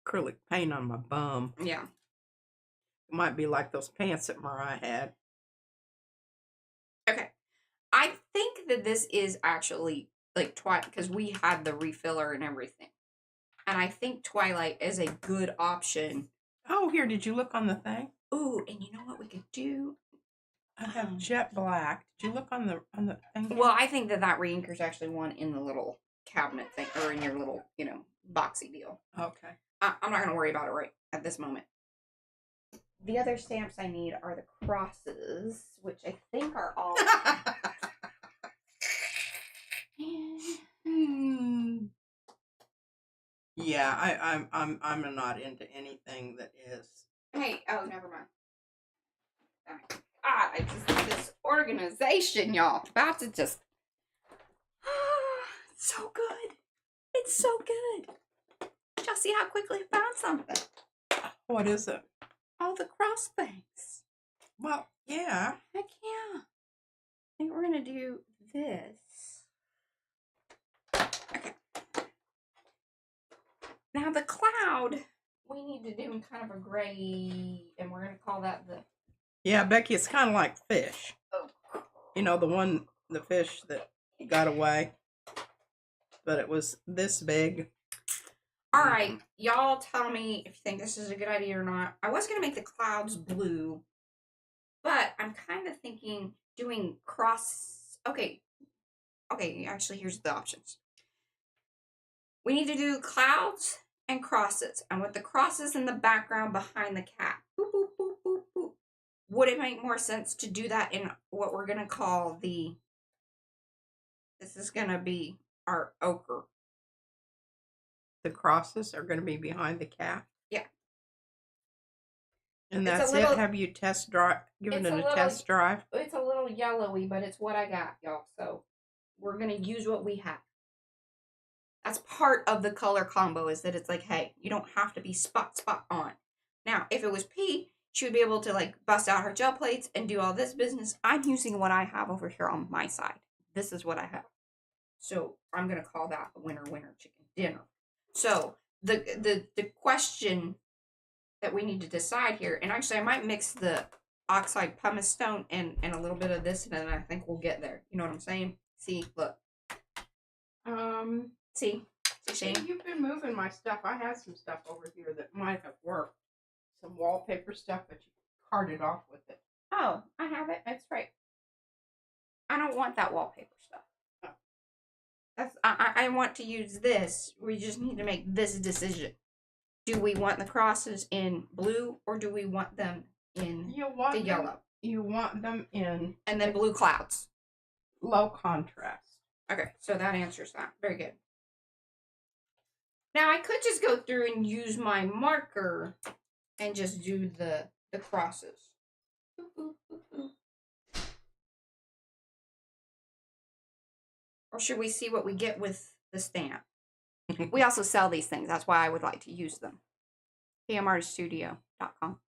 acrylic paint on my bum. Yeah. It might be like those pants that Mariah had. Okay. I think that this is actually like Twilight, because we had the refiller and everything. And I think Twilight is a good option. Oh, here, did you look on the thing? Ooh, and you know what we could do? I have jet black. Did you look on the thing? Well, I think that reinker's actually one in the little cabinet thing, or in your little, boxy deal. Okay. I'm not going to worry about it right at this moment. The other stamps I need are the crosses, which I think are all. Yeah, I'm not into anything that is. Hey, oh, never mind. I just this organization, y'all. About to just. It's so good. It's so good. Did y'all see how quickly I found something? What is it? All the cross things. Well, yeah. Heck yeah. I think we're gonna do this. Okay. Now the cloud, we need to do in kind of a gray, and we're gonna call that the. Yeah, Becky, it's kind of like fish. Oh. You know, the fish that got away, but it was this big. All right, y'all tell me if you think this is a good idea or not. I was gonna make the clouds blue, but I'm kind of thinking doing cross. Okay, actually, here's the options. We need to do clouds and crosses. And with the crosses in the background behind the cat. Boop, boop, boop, boop, boop. Would it make more sense to do that in what we're going to call the... This is going to be our ochre. The crosses are going to be behind the cat? Yeah. And that's it? Have you given it a test drive? It's a little yellowy, but it's what I got, y'all. So we're going to use what we have. That's part of the color combo, is that it's like, hey, you don't have to be spot on. Now, if it was P, she would be able to like bust out her gel plates and do all this business. I'm using what I have over here on my side. This is what I have. So I'm going to call that a winner chicken dinner. So the question that we need to decide here, and actually I might mix the oxide pumice stone and a little bit of this, and then I think we'll get there. You know what I'm saying? See, look. See, Shane? You've been moving my stuff. I had some stuff over here that might have worked. Some wallpaper stuff, but you carted off with it. Oh, I have it. That's right. I don't want that wallpaper stuff. Oh. That's I want to use this. We just need to make this decision. Do we want the crosses in blue, or do we want them in the yellow? You want them in... And then blue clouds. Low contrast. Okay, so that answers that. Very good. Now, I could just go through and use my marker and just do the crosses. Or should we see what we get with the stamp? We also sell these things. That's why I would like to use them. PMArtiststudio.com.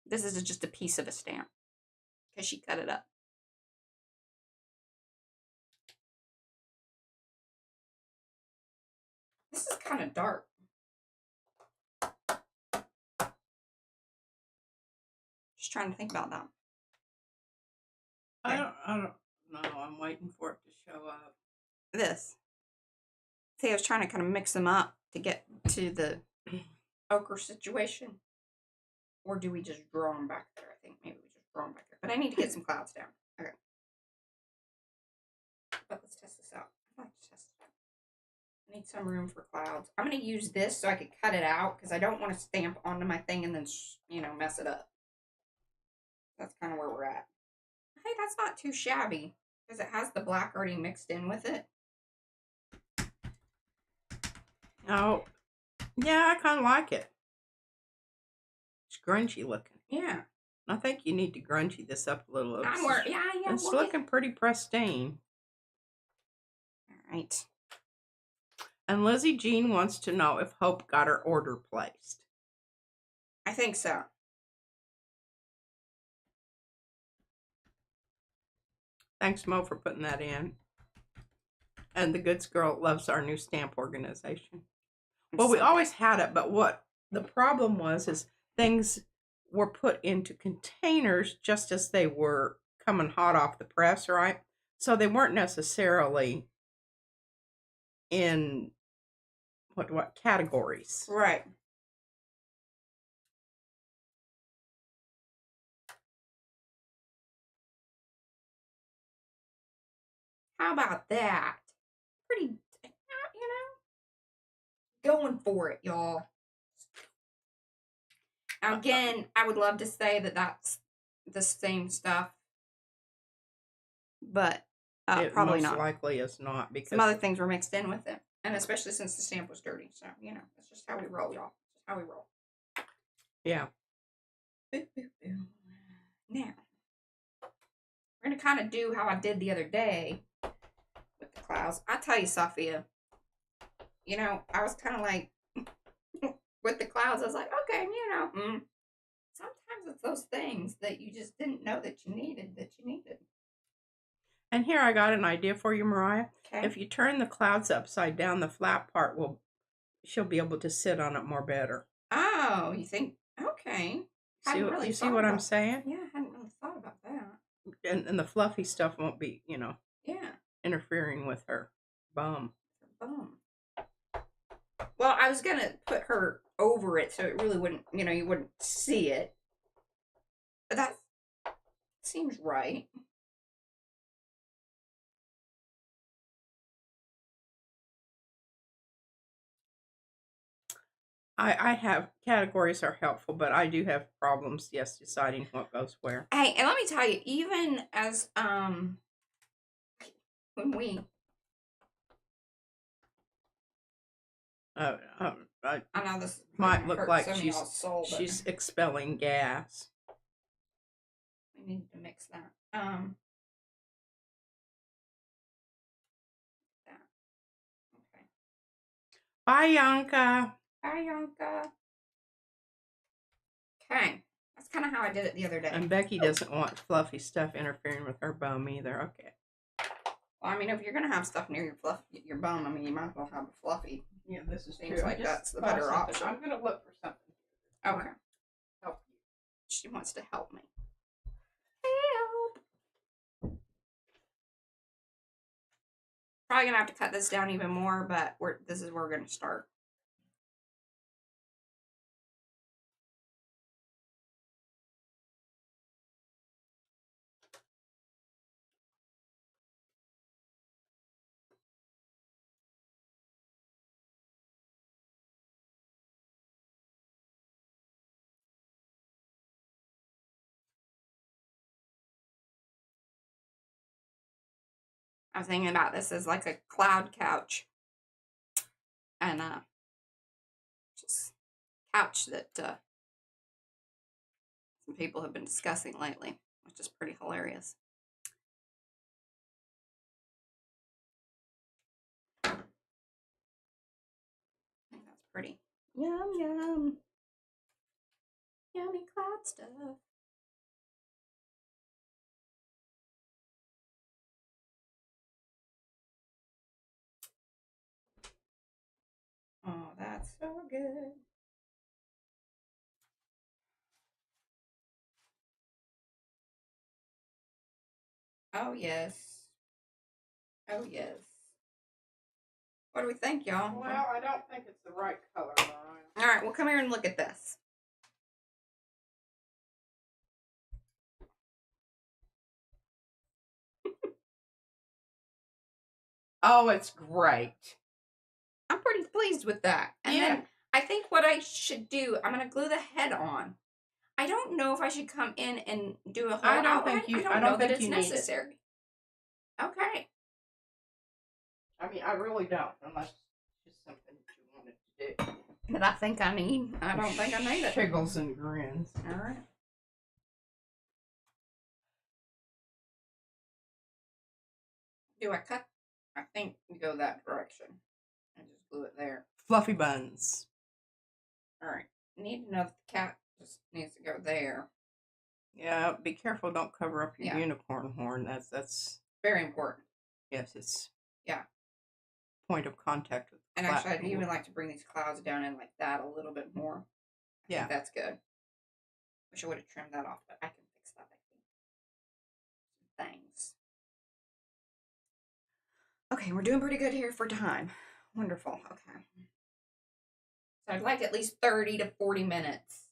This is just a piece of a stamp because she cut it up. This is kind of dark. Just trying to think about that. Okay. I don't know. I'm waiting for it to show up. This. See, I was trying to kind of mix them up to get to the ochre situation. Or do we just draw them back there? I think maybe we just draw them back there. But I need to get some clouds down. Okay. But let's test this out. I'd like to test it out. I need some room for clouds. I'm going to use this so I can cut it out because I don't want to stamp onto my thing and then, mess it up. That's kind of where we're at. Hey, that's not too shabby because it has the black already mixed in with it. Oh, yeah, I kind of like it. It's grungy looking. Yeah. I think you need to grungy this up a little. Yeah. It's looking pretty pristine. All right. And Lizzie Jean wants to know if Hope got her order placed. I think so. Thanks, Mo, for putting that in. And the Goods Girl loves our new stamp organization. Well, we always had it, but what the problem was is things were put into containers just as they were coming hot off the press, right? So they weren't necessarily in what categories. Right. How about that? Pretty, going for it, y'all. Now, again, I would love to say that that's the same stuff, but It probably most not. likely is not, because Some other things were mixed in with it, and especially since the stamp was dirty. So, that's just how we roll, y'all. Just how we roll. yeah. Now, we're going to kind of do how I did the other day with the clouds. I tell you, Sophia, I was kind of like, with the clouds, I was like, okay, sometimes it's those things that you just didn't know that you needed. And here I got an idea for you, Mariah. Okay. If you turn the clouds upside down, the flat part she'll be able to sit on it more better. Oh, you think? Okay. You see what I'm saying? Yeah, I hadn't really thought about that. And the fluffy stuff won't be, Yeah. interfering with her bum. Well, I was gonna put her over it so it really wouldn't, you wouldn't see it. But that seems right. I have categories are helpful, but I do have problems, yes, deciding what goes where. Hey, and let me tell you, even as when we I know this might look like soul, she's expelling gas. We need to mix that. Okay. Bye, Yanka. Bye, Yanka. Okay. That's kind of how I did it the other day. And Becky doesn't want fluffy stuff interfering with her bum either. Okay. Well, I mean, if you're gonna have stuff near your bum, I mean, you might as well have a fluffy. Yeah, this is Seems true. like that's the better option. I'm gonna look for something. Okay. Help you. She wants to help me. Help. Probably gonna have to cut this down even more, but this is where we're gonna start. I was thinking about this as like a cloud couch, and just couch that some people have been discussing lately, which is pretty hilarious. I think that's pretty. Yum yum. Yummy cloud stuff. Oh, that's so good. Oh, yes. Oh, yes. What do we think, y'all? Well, I don't think it's the right color, Mariah. All right, well, come here and look at this. Oh, it's great. I'm pretty pleased with that. And then I think what I should do, I'm going to glue the head on. I don't know if I should come in and do a whole I don't outline. think you. I don't know that you it's necessary. Okay. I mean, I really don't, unless it's just something that you wanted to do. That I think I need. I don't think I need it. Shiggles and grins. All right. Do I cut? I think we go that direction. I just glue it there. Fluffy buns. All right. Need to know if the cat just needs to go there. Yeah, be careful. Don't cover up your unicorn horn. That's Very important. Yes, it's Yeah. point of contact with And actually, I'd even like to bring these clouds down in like that a little bit more. I think that's good. Wish I would have trimmed that off, but I can fix that, I think. Thanks. Okay, we're doing pretty good here for time. Wonderful. Okay. So I'd like at least 30 to 40 minutes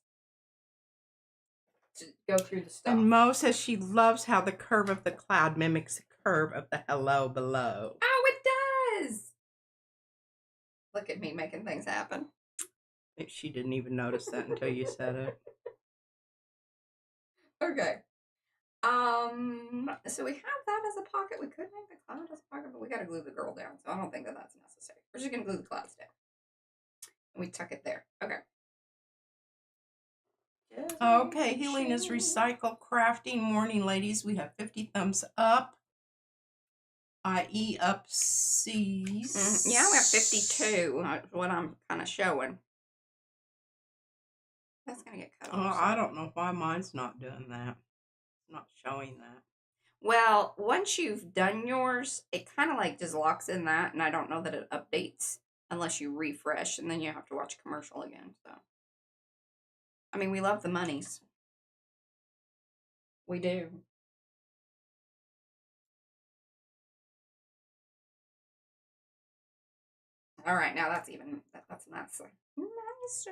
to go through the stuff. And Mo says she loves how the curve of the cloud mimics the curve of the hello below. Oh, it does! Look at me making things happen. She didn't even notice that until you said it. Okay. So we have that as a pocket. We could make the cloud as a pocket, but we gotta glue the girl down, so I don't think that that's necessary. We're just gonna glue the clouds down. And we tuck it there. Okay. Okay, Helena's Recycle Crafting Morning, ladies. We have 50 thumbs up. I.e. up C's. Yeah, we have 52. That's what I'm kind of showing. That's going to get cut off. I don't know why mine's not doing that. It's not showing that. Well, once you've done yours, it kind of like just locks in that, and I don't know that it updates unless you refresh, and then you have to watch commercial again. So, I mean, we love the monies. We do. All right, now that's even, that's nicer. Nicer.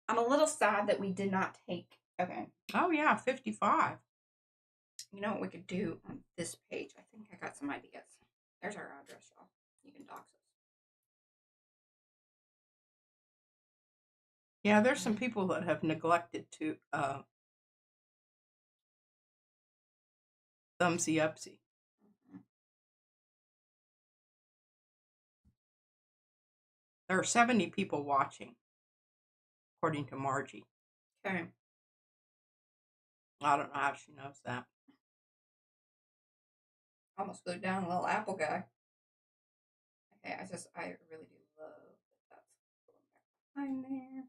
I'm a little sad that we did not take, okay. Oh, yeah, 55. You know what we could do on this page? I think I got some ideas. There's our address, y'all. You can dox us. Yeah, there's some people that have neglected to thumbsy upsy. There are 70 people watching, according to Margie. Okay. I don't know how she knows that. Almost glued down a little apple guy. Okay, I really do love that that's going back behind there.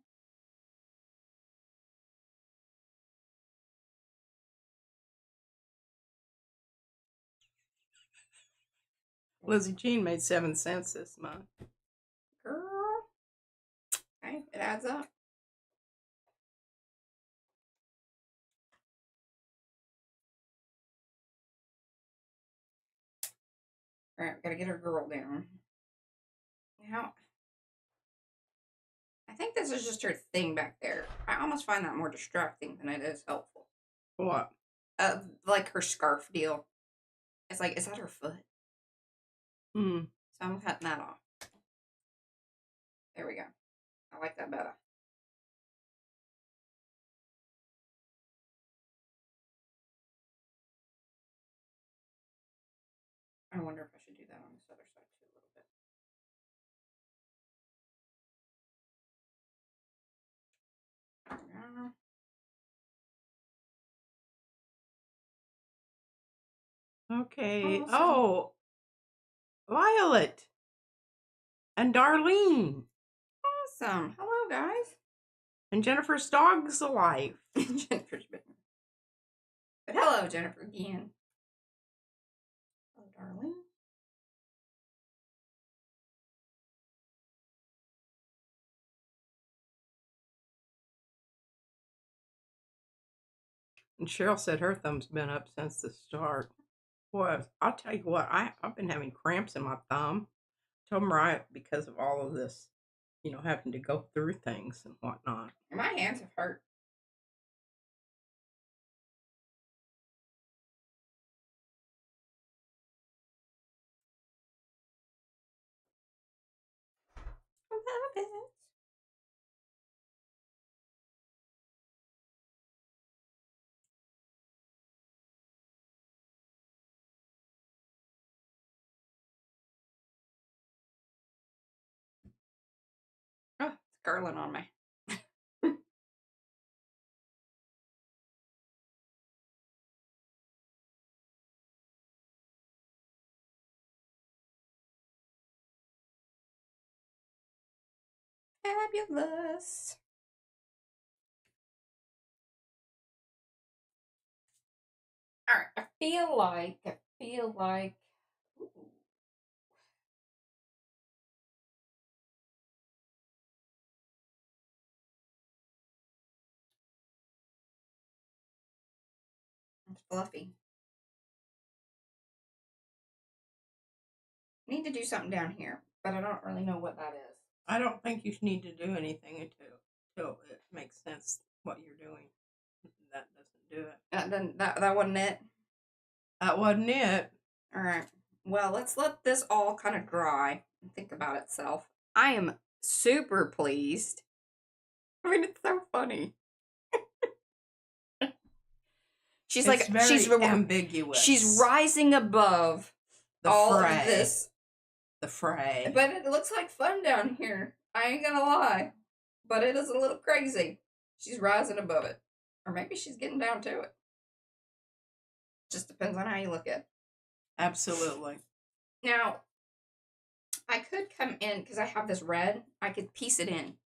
Lizzie Jean made 7 cents this month. Girl. Okay, it adds up. All right, we gotta get our girl down. Now, I think this is just her thing back there. I almost find that more distracting than it is helpful. What? Like her scarf deal. It's like, is that her foot? Hmm. So I'm cutting that off. There we go. I like that better. I wonder if I should do that on this other side too a little bit. Okay. Awesome. Oh, Violet and Darlene Awesome. Hello, guys. and Jennifer's dog's alive. Jennifer's been. But hello, Jennifer again. Hello, darling. And Cheryl said her thumb's been up since the start. Boy, I'll tell you what, I've been having cramps in my thumb. I told Mariah because of all of this, having to go through things and whatnot. My hands have hurt. I love it. Oh, it's garland on me. Fabulous. All right, I feel like, ooh, it's fluffy. Need to do something down here, but I don't really know what that is. I don't think you need to do anything until it makes sense what you're doing. That doesn't do it. That wasn't it. That wasn't it. All right. Well, let's let this all kind of dry and think about itself. I am super pleased. I mean, it's so funny. She's It's like she's ambiguous. She's rising above the all fray. of this. The fray. But it looks like fun down here. I ain't gonna lie. But it is a little crazy. She's rising above it. Or maybe she's getting down to it. Just depends on how you look at it. Absolutely. Now, I could come in, because I have this red, I could piece it in.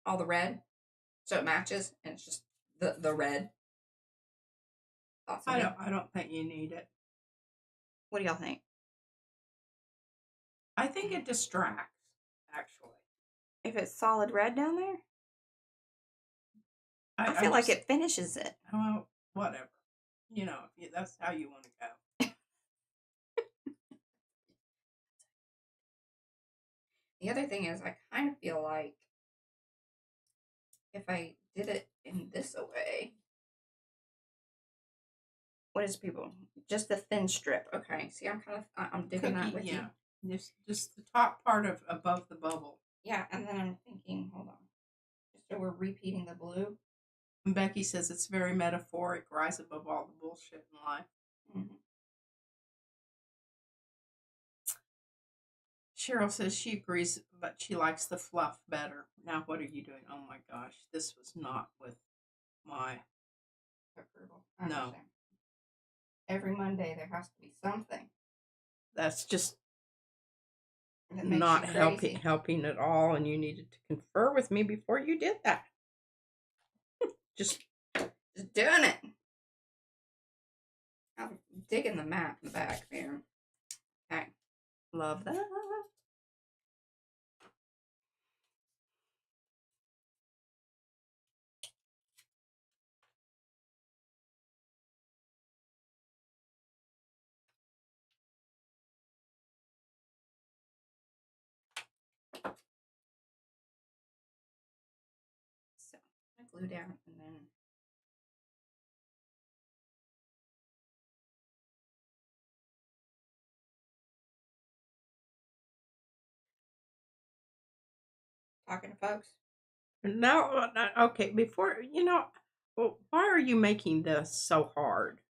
All the red. So it matches, and it's just the red. I don't think you need it. What do y'all think? I think it distracts, actually. If it's solid red down there? I feel like it finishes it. Well, whatever. You know, that's how you want to go. The other thing is, I kind of feel like if I did it in this way, what is people? Just a thin strip. Okay. See, I'm digging that with you. Just the top part of above the bubble. Yeah, and then I'm thinking, hold on. Just so we're repeating the blue. And Becky says it's very metaphoric, rise above all the bullshit in life. Mm-hmm. Cheryl says she agrees, but she likes the fluff better. Now, what are you doing? Oh my gosh, this was not with my approval. No. Every Monday there has to be something. That's just not helping at all, and you needed to confer with me before you did that. just doing it. I'm digging the map in the back there. Okay. Love that. So I glue down and then talking to folks. No, okay. Before why are you making this so hard?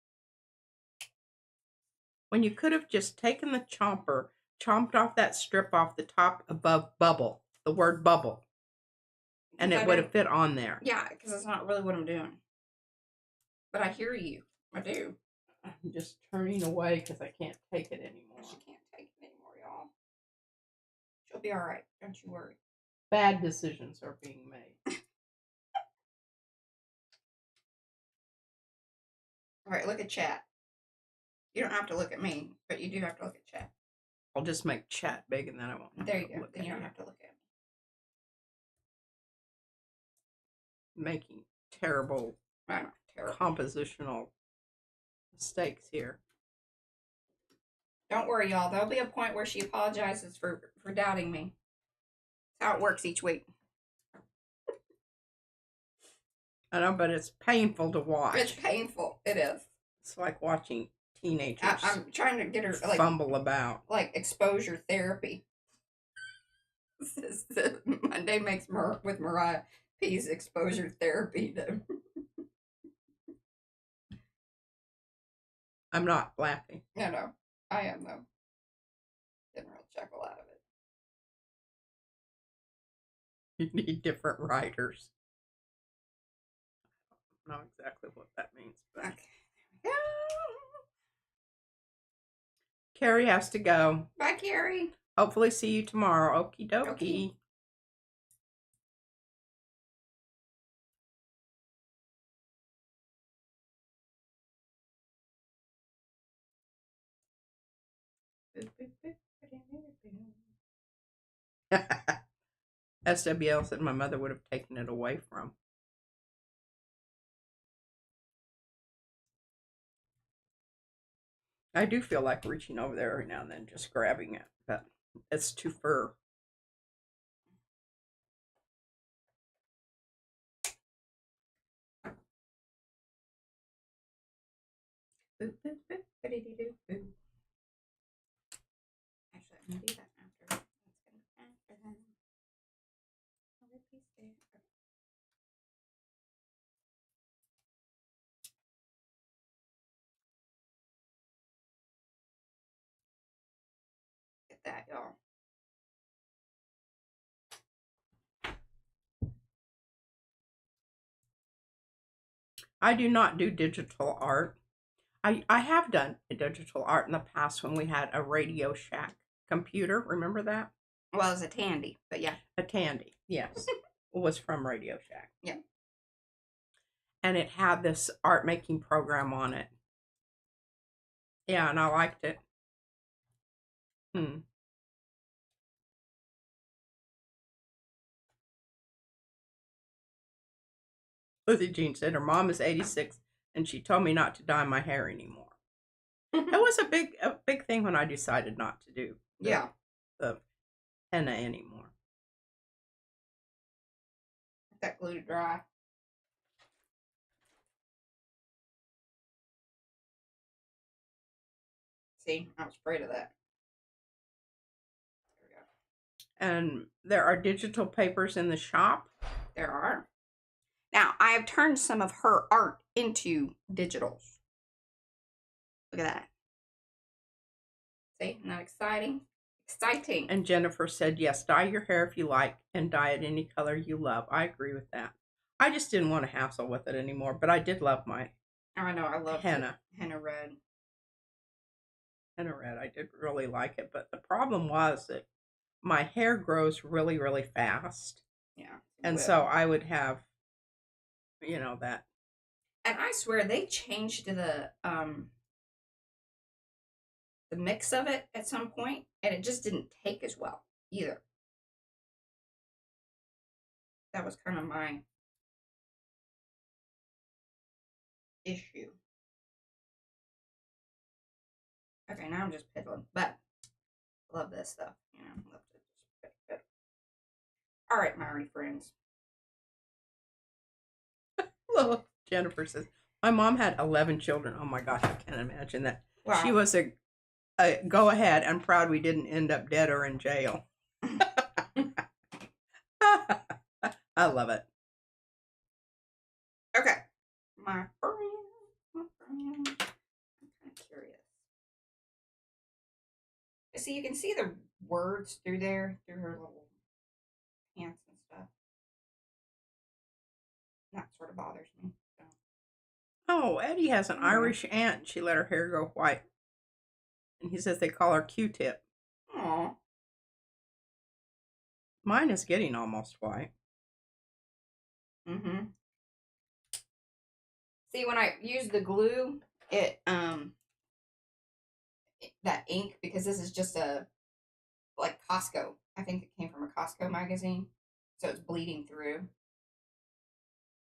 When you could have just taken the chomper, chomped off that strip off the top above bubble, the word bubble, and it would have fit on there. Yeah, because that's not really what I'm doing. But I hear you. I do. I'm just turning away because I can't take it anymore. She can't take it anymore, y'all. She'll be all right. Don't you worry. Bad decisions are being made. All right, look at chat. You don't have to look at me, but you do have to look at chat. I'll just make chat big and then I won't. There you go. Then you don't have to look at me. Making terrible compositional mistakes here. Don't worry, y'all. There'll be a point where she apologizes for doubting me. That's how it works each week. I know, but it's painful to watch. It's painful. It is. It's like watching teenagers. I'm trying to get her fumble about. Like exposure therapy. This is the Monday Makes with Mariah P's exposure therapy. I'm not laughing. No. I am though. Getting a real chuckle out of it. You need different writers. I don't know exactly what that means. But... Okay. There we go. Carrie has to go. Bye, Carrie. Hopefully see you tomorrow. Okie dokie. Okay. SWL said my mother would have taken it away from. I do feel like reaching over there every now and then, just grabbing it, but it's too fur. Boop, boop, boop, ba-dee-dee-doo, boop. Actually, I'm gonna do that after. That's gonna after then. Another piece there. Okay. Get that, y'all. I do not do digital art. I have done digital art in the past when we had a Radio Shack computer. Remember that? Well, it's a Tandy, but yeah. A Tandy, yes. It was from Radio Shack. Yeah. And it had this art making program on it. Yeah, and I liked it. Lizzie Jean said her mom is 86 and she told me not to dye my hair anymore. That was a big thing when I decided not to do the henna anymore. That glue to dry. See, I was afraid of that. There we go. And there are digital papers in the shop. There are. Now, I have turned some of her art into digitals. Look at that. See, isn't that exciting? Exciting. And Jennifer said, yes, dye your hair if you like and dye it any color you love. I agree with that. I just didn't want to hassle with it anymore, but I did love my I know, I love henna. Henna red. Henna red. I did really like it, but the problem was that my hair grows really, really fast. Yeah. And so I would have, that. And I swear they changed the mix of it at some point, and it just didn't take as well either. That was kind of my issue. Okay, now I'm just piddling, but I love this stuff. Love to just piddle. All right, my Arty friends. Hello, Jennifer says, my mom had 11 children. Oh my gosh, I can't imagine that. Wow. She was a go ahead. I'm proud we didn't end up dead or in jail. I love it. Okay. My friend. I'm kind of curious. See, you can see the words through her little pants and stuff. That sort of bothers me. So. Oh, Eddie has an Irish aunt. She let her hair go white. And he says they call her Q-tip. Aww. Mine is getting almost white. Mm-hmm. See, when I use the glue, it that ink, because this is just like Costco. I think it came from a Costco magazine, so it's bleeding through,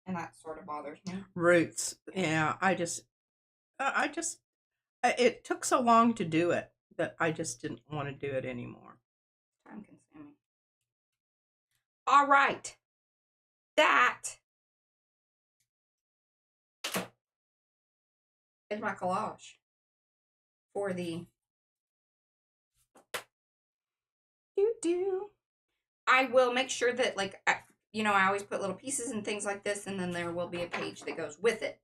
and that sort of bothers me. Roots, yeah. It took so long to do it that I just didn't want to do it anymore. Time consuming. All right, that is my collage for the I will make sure that, like, I always put little pieces and things like this, and then there will be a page that goes with it.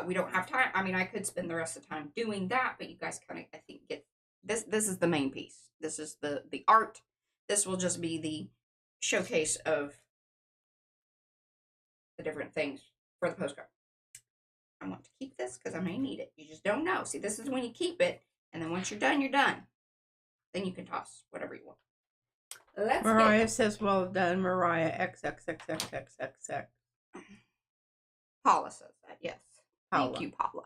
We don't have time. I mean, I could spend the rest of the time doing that, but you guys kind of, I think, get this. This is the main piece. This is the art. This will just be the showcase of the different things for the postcard. I want to keep this because I may need it. You just don't know. See, this is when you keep it, and then once you're done, you're done. Then you can toss whatever you want. Mariah says, well done, Mariah. XXXXXXX. Paula says that, yes. Paula. Thank you, Paula.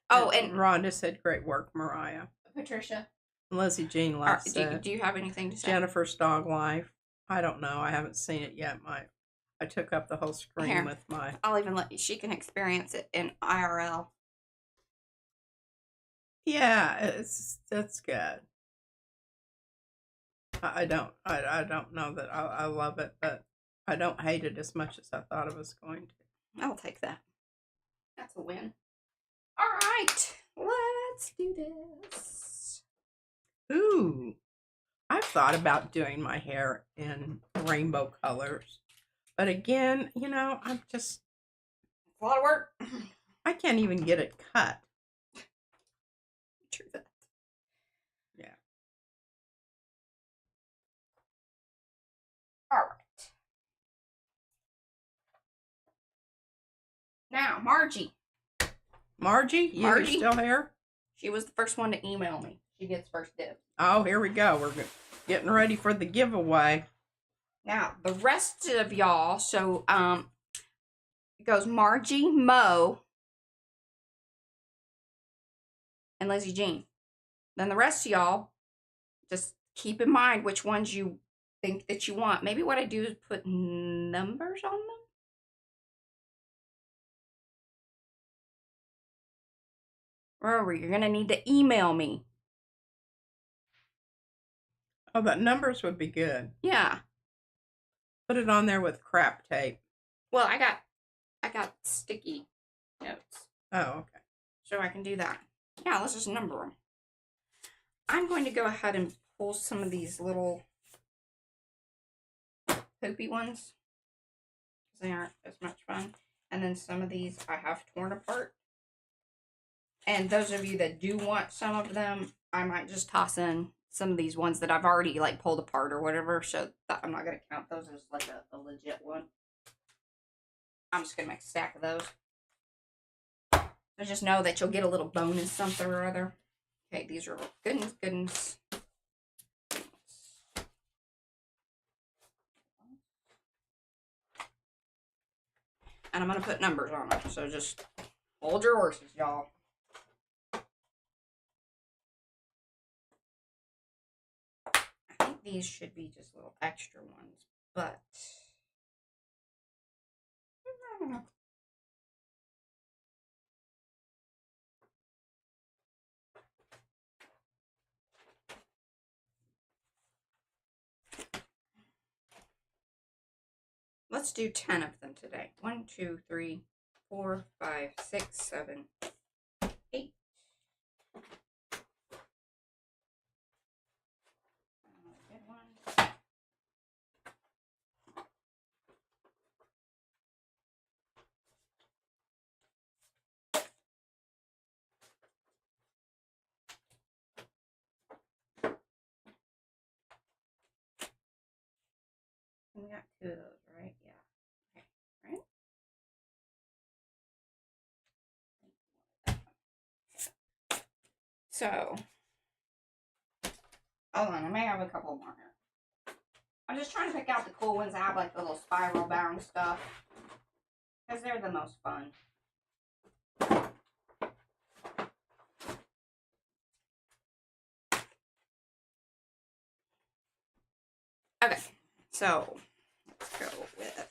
Oh, and Rhonda said, great work, Mariah. Patricia. Lizzie Jean loves it. Do you have anything to say? Jennifer's Dog Life. I don't know. I haven't seen it yet. I took up the whole screen Here, with my. I'll even let you. She can experience it in IRL. Yeah, that's good. I don't know that I love it, but I don't hate it as much as I thought I was going to. I'll take that. That's a win. All right, let's do this. Ooh, I've thought about doing my hair in rainbow colors, but again, I'm just. It's a lot of work. I can't even get it cut. True that. Yeah. All right. Now, Margie. Margie, you're still here? She was the first one to email me. She gets first dibs. Oh, here we go. We're getting ready for the giveaway. Now, the rest of y'all, so it goes Margie, Mo, and Lizzie Jean. Then the rest of y'all, just keep in mind which ones you think that you want. Maybe what I do is put numbers on them. Remember, you're going to need to email me. Oh, but numbers would be good. Yeah. Put it on there with crap tape. Well, I got sticky notes. Oh, okay. So I can do that. Yeah, let's just number them. I'm going to go ahead and pull some of these little poopy ones. They aren't as much fun. And then some of these I have torn apart. And those of you that do want some of them, I might just toss in some of these ones that I've already like pulled apart or whatever. So I'm not going to count those as like a legit one. I'm just going to make a stack of those. So just know that you'll get a little bonus something or other. Okay, these are goodness. And I'm going to put numbers on them. So just hold your horses, y'all. I think these should be just little extra ones, but I don't know. Let's do 10 of them today. 1, 2, 3, 4, 5, 6, 7, 8. Good one. We got 2 of those, right? Yeah. Okay, right? So, hold on, I may have a couple more here. I'm just trying to pick out the cool ones that have like the little spiral bound stuff. Because they're the most fun. Okay, so let's go with.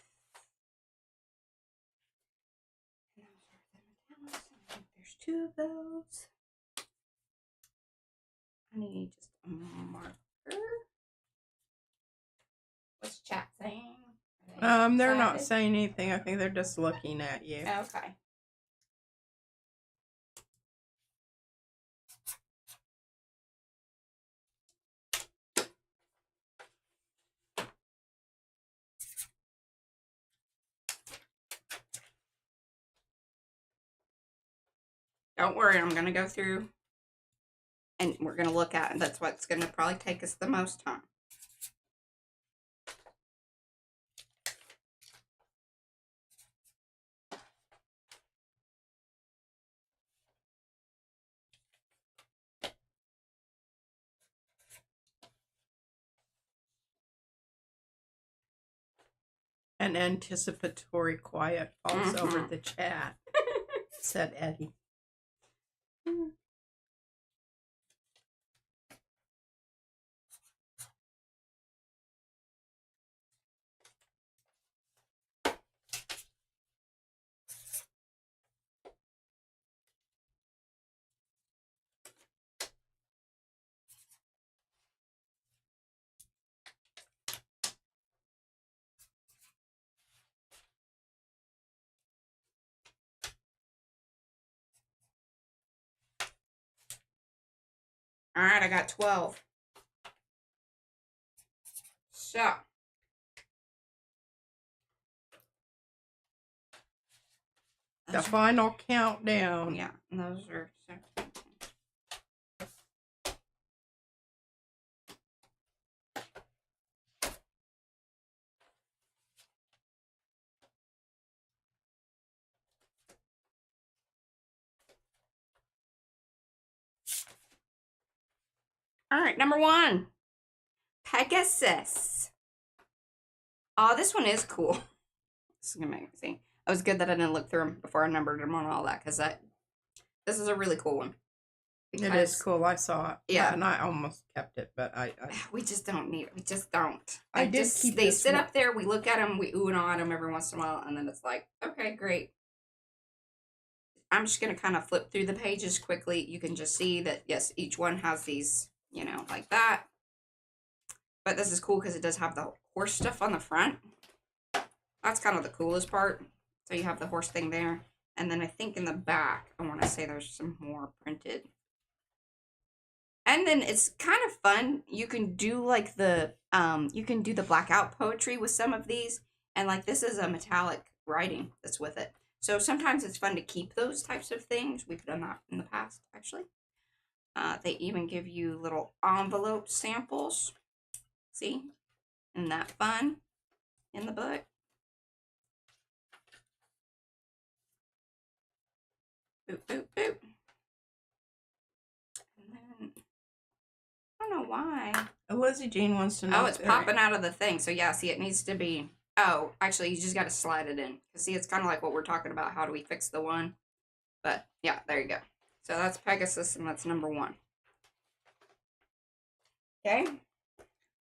There's 2 of those. I need just a marker. What's chat saying? They're not saying anything. I think they're just looking at you. Okay. Don't worry, I'm going to go through and we're going to look at it. That's what's going to probably take us the most time. An anticipatory quiet falls over the chat, said Eddie. All right, I got 12. So. The final countdown. Yeah, those are. All right, number 1. Pegasus. Oh, this one is cool. This is gonna make me see. It was good that I didn't look through them before I numbered them on all that, because this is a really cool one. It is cool. I saw it. Yeah. And I almost kept it, but I we just don't need it. We just don't. I did keep They this sit one. up there, we look at them, we ooh and ah at them every once in a while, and then it's like, okay, great. I'm just going to kind of flip through the pages quickly. You can just see that, yes, each one has these, you know, like that. But this is cool because it does have the horse stuff on the front. That's kind of the coolest part. So you have the horse thing there. And then I think in the back, I want to say there's some more printed. And then it's kind of fun. You can do like the blackout poetry with some of these. And like this is a metallic writing that's with it. So sometimes it's fun to keep those types of things. We've done that in the past, actually. They even give you little envelope samples. See? Isn't that fun in the book? Boop, boop, boop. And then, I don't know why. Lizzie Jean wants to know. Oh, it's popping out of the thing. So yeah, see, it needs to be... Oh, actually, you just got to slide it in. Because see, it's kind of like what we're talking about. How do we fix the one? But yeah, there you go. So that's Pegasus, and that's number 1. Okay.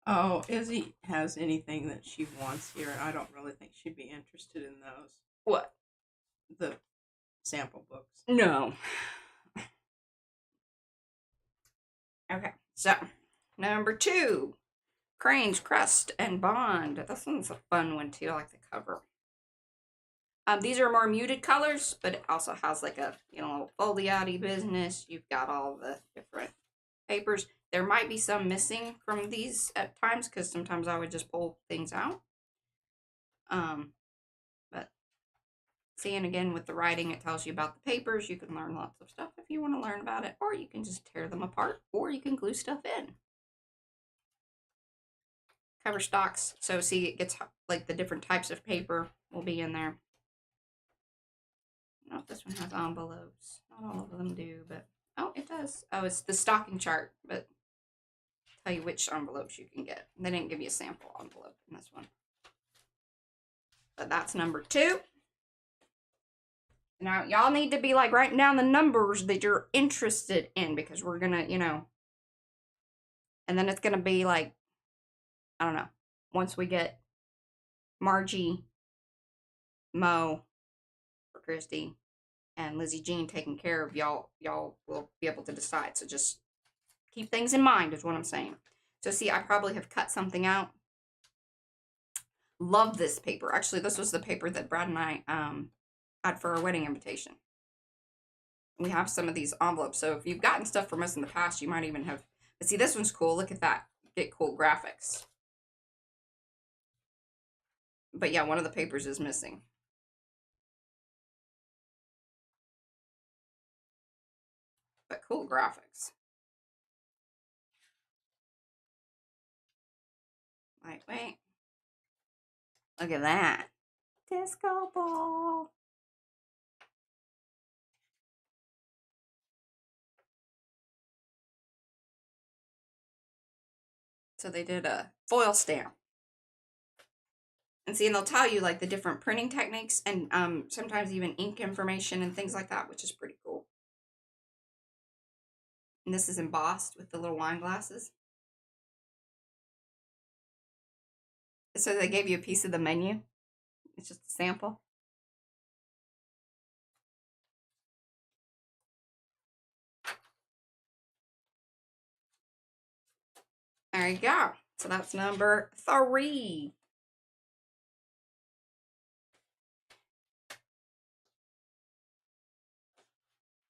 Oh, Izzy has anything that she wants here. I don't really think she'd be interested in those. What? The sample books. No. Okay, so number 2. Crane's Crest and Bond. This one's a fun one too. I like the cover. These are more muted colors, but it also has like a, you know, little foliati business. You've got all the different papers. There might be some missing from these at times because sometimes I would just pull things out. But seeing again with the writing, it tells you about the papers. You can learn lots of stuff if you want to learn about it, or you can just tear them apart, or you can glue stuff in. Cover stocks. So see, it gets like the different types of paper will be in there. I don't know if this one has envelopes. Not all of them do, but oh, it does. Oh, it's the stocking chart, but tell you which envelopes you can get. They didn't give you a sample envelope in this one. But that's number 2. Now, y'all need to be like writing down the numbers that you're interested in because we're gonna, you know, and then it's gonna be like, I don't know, once we get Margie, Mo, or Christy, and Lizzie Jean taken care of, y'all will be able to decide. So just keep things in mind is what I'm saying. So see, I probably have cut something out. Love this paper. Actually, this was the paper that Brad and I had for our wedding invitation. We have some of these envelopes. So if you've gotten stuff from us in the past, you might even have. But see, this one's cool. Look at that. Get cool graphics. But yeah, one of the papers is missing. But cool graphics. Wait. Look at that. Disco ball. So they did a foil stamp. And see, and they'll tell you like the different printing techniques and sometimes even ink information and things like that, which is pretty cool. And this is embossed with the little wine glasses. So they gave you a piece of the menu. It's just a sample. There you go. So that's number 3.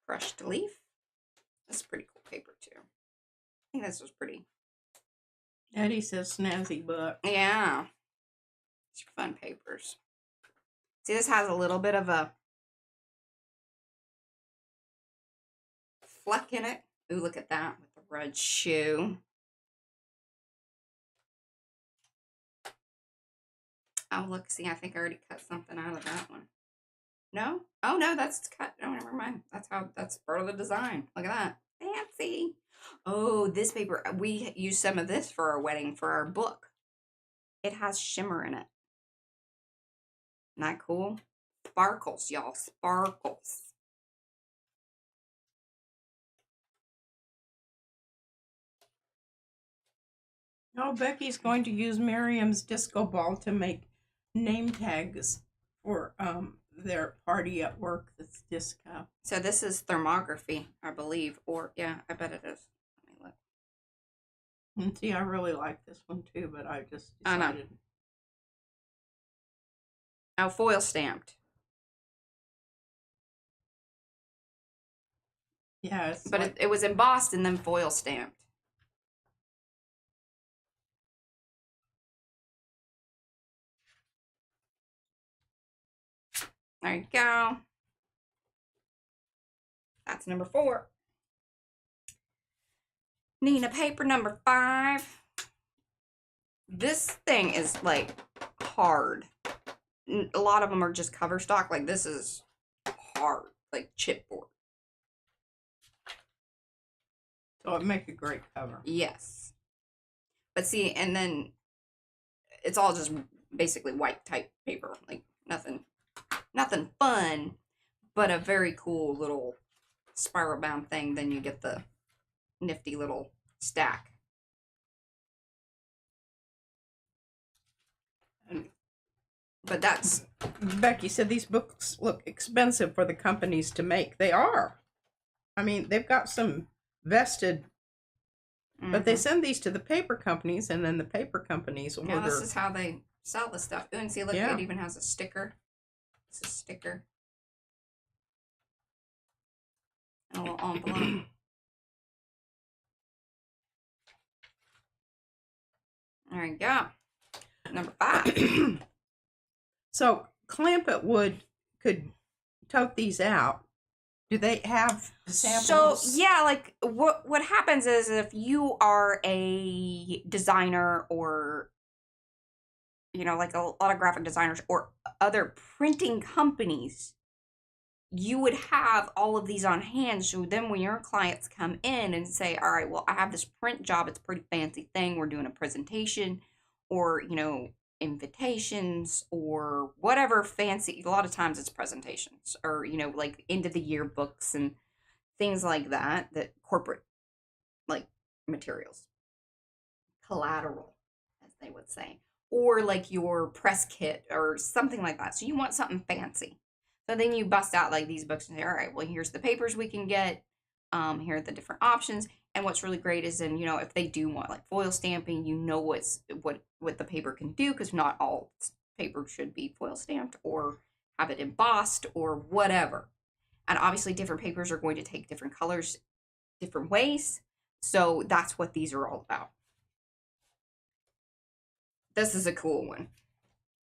Crushed leaf. That's pretty cool paper too. think this was pretty. Eddie says snazzy book. Yeah. It's fun papers. See, this has a little bit of a fleck in it. Ooh, look at that with the red shoe. Oh, look, see, I think I already cut something out of that one. No? Oh, no, that's cut. No, never mind. That's part of the design. Look at that. Fancy. Oh, this paper, we used some of this for our wedding, for our book. It has shimmer in it. Isn't that cool? Sparkles, y'all. Sparkles. Oh, Becky's going to use Miriam's disco ball to make name tags for their party at work that's disco. So this is thermography, I believe. Or, yeah, I bet it is. Let me look. And see, I really like this one too, but I just decided. I know. Oh, foil stamped. Yeah, it's but like, it was embossed and then foil stamped. There you go. That's number 4. Nina, paper number 5. This thing is like hard. A lot of them are just cover stock. Like this is hard, like chipboard. so it'd make a great cover. Yes. But see, and then it's all just basically white type paper. Like nothing fun, but a very cool little spiral bound thing. Then you get the nifty little stack. But that's... Becky said these books look expensive for the companies to make. They are. I mean, they've got some vested, but they send these to the paper companies, and then the paper companies order. Yeah, this is how they sell the stuff. Ooh, and see, look, it even has a sticker. It's a sticker. And a little envelope. There you go. Number 5. So Clampett could tote these out. Do they have samples? So yeah, like what happens is if you are a designer or like a lot of graphic designers or other printing companies, you would have all of these on hand. So then when your clients come in and say, all right, well, I have this print job, it's a pretty fancy thing, we're doing a presentation or invitations or whatever fancy, a lot of times it's presentations or like end of the year books and things like that corporate like materials, collateral as they would say, or like your press kit or something like that. So you want something fancy, so then you bust out like these books and say, all right, well, here's the papers we can get, here are the different options. And what's really great is then, if they do want like foil stamping, what the paper can do, because not all paper should be foil stamped or have it embossed or whatever. And obviously different papers are going to take different colors different ways. So that's what these are all about. This is a cool one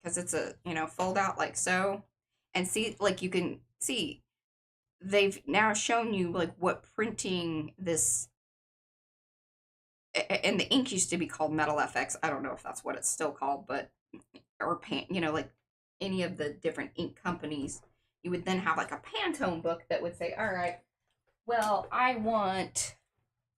because it's a, fold out like so. And see, like you can see, they've now shown you like what printing this, and the ink used to be called Metal FX. I don't know if that's what it's still called, but, or like any of the different ink companies, you would then have like a Pantone book that would say, all right, well, I want,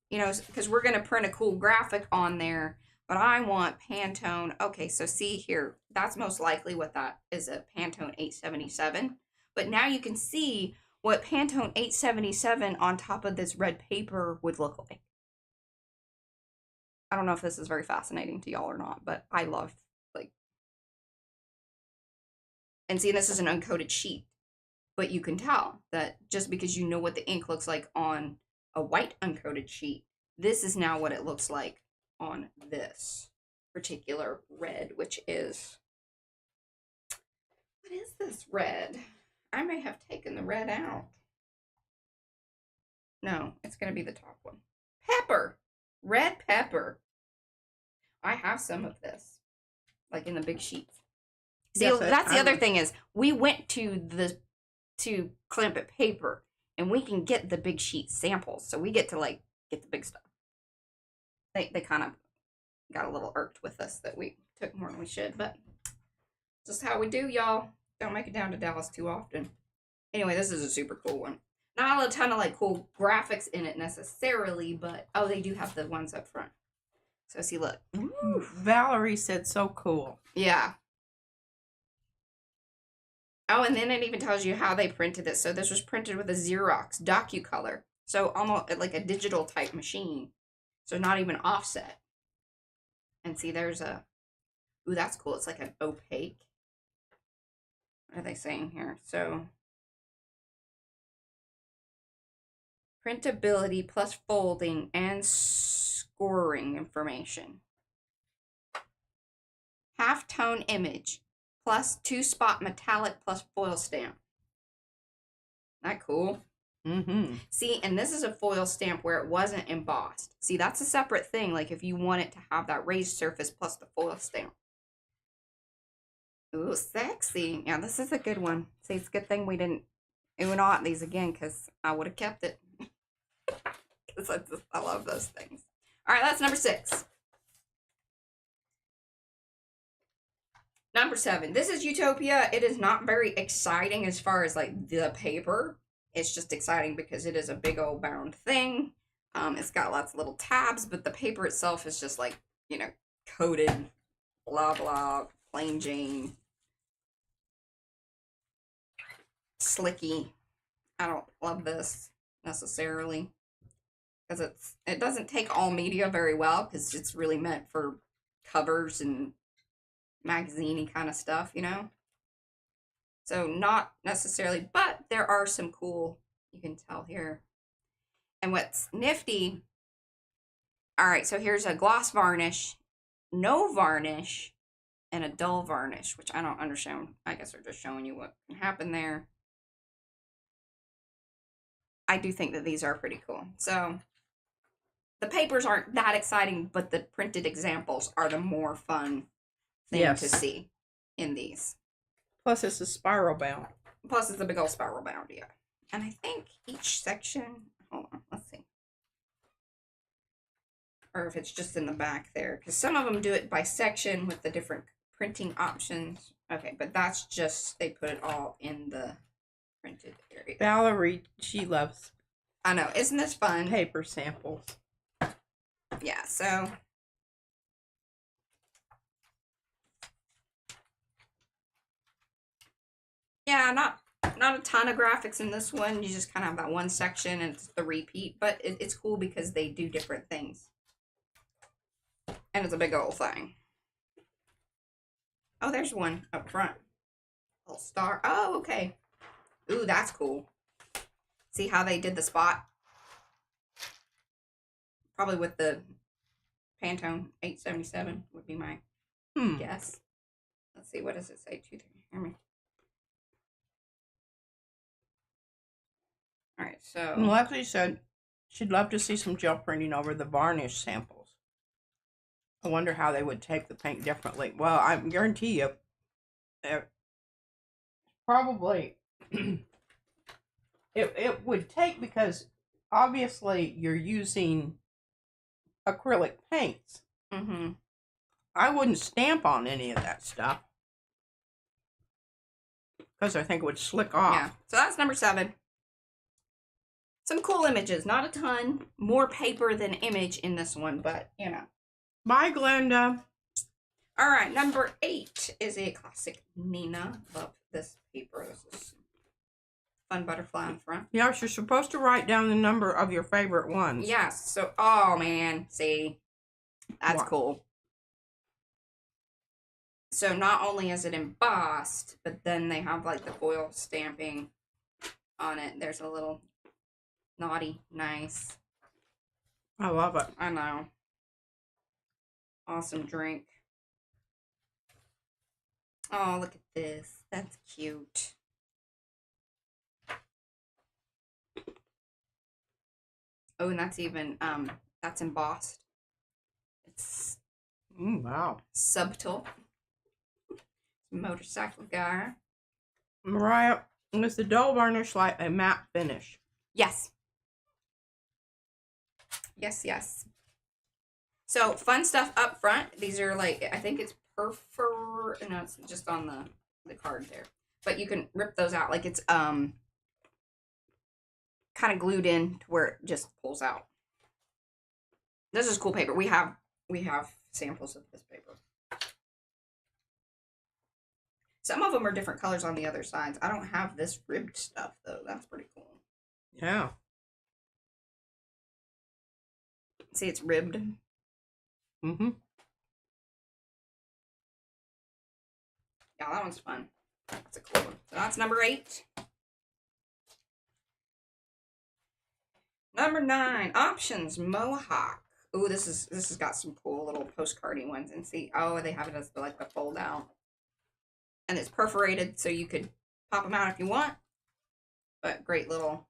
because we're going to print a cool graphic on there, but I want Pantone. Okay, so see here, that's most likely what that is, a Pantone 877. But now you can see what Pantone 877 on top of this red paper would look like. I don't know if this is very fascinating to y'all or not, but I love, and see, this is an uncoated sheet, but you can tell that just because you know what the ink looks like on a white uncoated sheet, this is now what it looks like on this particular red, which is, what is this red? I may have taken the red out. No, it's going to be the top one. Pepper Red pepper. I have some of this, like in the big sheets. See, Yes, that's the other thing is we went to Clamp It Paper, and we can get the big sheet samples, so we get to like get the big stuff. They kind of got a little irked with us that we took more than we should, but just how we do, y'all. Don't make it down to Dallas too often. Anyway, this is a super cool one. Not a ton of like cool graphics in it necessarily, but oh, they do have the ones up front. So see, look. Ooh, Valerie said so cool. Yeah. Oh, and then it even tells you how they printed it. So this was printed with a Xerox DocuColor. So almost like a digital type machine. So not even offset. And see, there's a... Ooh, that's cool. It's like an opaque. What are they saying here? So... Printability plus folding and scoring information. Half-tone image plus 2-spot metallic plus foil stamp. That cool? Mm-hmm. See, and this is a foil stamp where it wasn't embossed. See, that's a separate thing. Like if you want it to have that raised surface plus the foil stamp. Ooh, sexy. Yeah, this is a good one. See, it's a good thing we didn't not these again because I would have kept it. Because I love those things. All right, that's number 6. Number 7. This is Utopia. It is not very exciting as far as like the paper. It's just exciting because it is a big old bound thing. It's got lots of little tabs, but the paper itself is just like, you know, coated, blah, blah, plain Jane. Slicky. I don't love this necessarily. Because it doesn't take all media very well, because it's really meant for covers and magazine-y kind of stuff, you know? So not necessarily, but there are some cool, you can tell here. And what's nifty, all right, so here's a gloss varnish, no varnish, and a dull varnish, which I don't understand. I guess they're just showing you what can happen there. I do think that these are pretty cool. So the papers aren't that exciting, but the printed examples are the more fun thing to see in these. Plus, it's a spiral bound. Plus, it's a big old spiral bound, yeah. And I think each section, hold on, let's see. Or if it's just in the back there, because some of them do it by section with the different printing options. Okay, but that's just, they put it all in the printed area. Valerie, she loves. I know, isn't this fun? Paper samples. Yeah, so yeah, not a ton of graphics in this one. You just kind of have that one section and it's the repeat, but it's cool because they do different things. And it's a big old thing. Oh, there's one up front. Little star. Oh, okay. Ooh, that's cool. See how they did the spot? Probably with the Pantone 877 would be my guess. Let's see, what does it say? 2, 3, hear me. All right, so. And Lexi said she'd love to see some gel printing over the varnish samples. I wonder how they would take the paint differently. Well, I guarantee you, probably it would take, because obviously you're using acrylic paints. Mm-hmm. I wouldn't stamp on any of that stuff because I think it would slick off. Yeah, so that's number 7. Some cool images, not a ton. More paper than image in this one, but, you know. Bye, Glenda. All right, number 8 is a classic Nina. Love this paper. This is fun butterfly on front. Yes, you're supposed to write down the number of your favorite ones. Yes, so, oh, man, see, that's cool. So not only is it embossed, but then they have, like, the foil stamping on it. There's a little naughty, nice. I love it. I know. Awesome drink. Oh, look at this. That's cute. Oh, and that's even, that's embossed. It's Wow. subtle. Motorcycle guy. Mariah, is the dull varnish like a matte finish? Yes. Yes, yes. So, fun stuff up front. These are like, I think it's no, it's just on the card there. But you can rip those out. Like it's kind of glued in to where it just pulls out. This is cool paper. We have samples of this paper. Some of them are different colors on the other sides. I don't have this ribbed stuff though. That's pretty cool. Yeah. See, it's ribbed. Mm-hmm. Yeah, that one's fun. That's a cool one. So that's number 8. Number 9, options, Mohawk. Ooh, this has got some cool little postcardy ones. And see, oh, they have it as like the fold out. And it's perforated, so you could pop them out if you want. But great little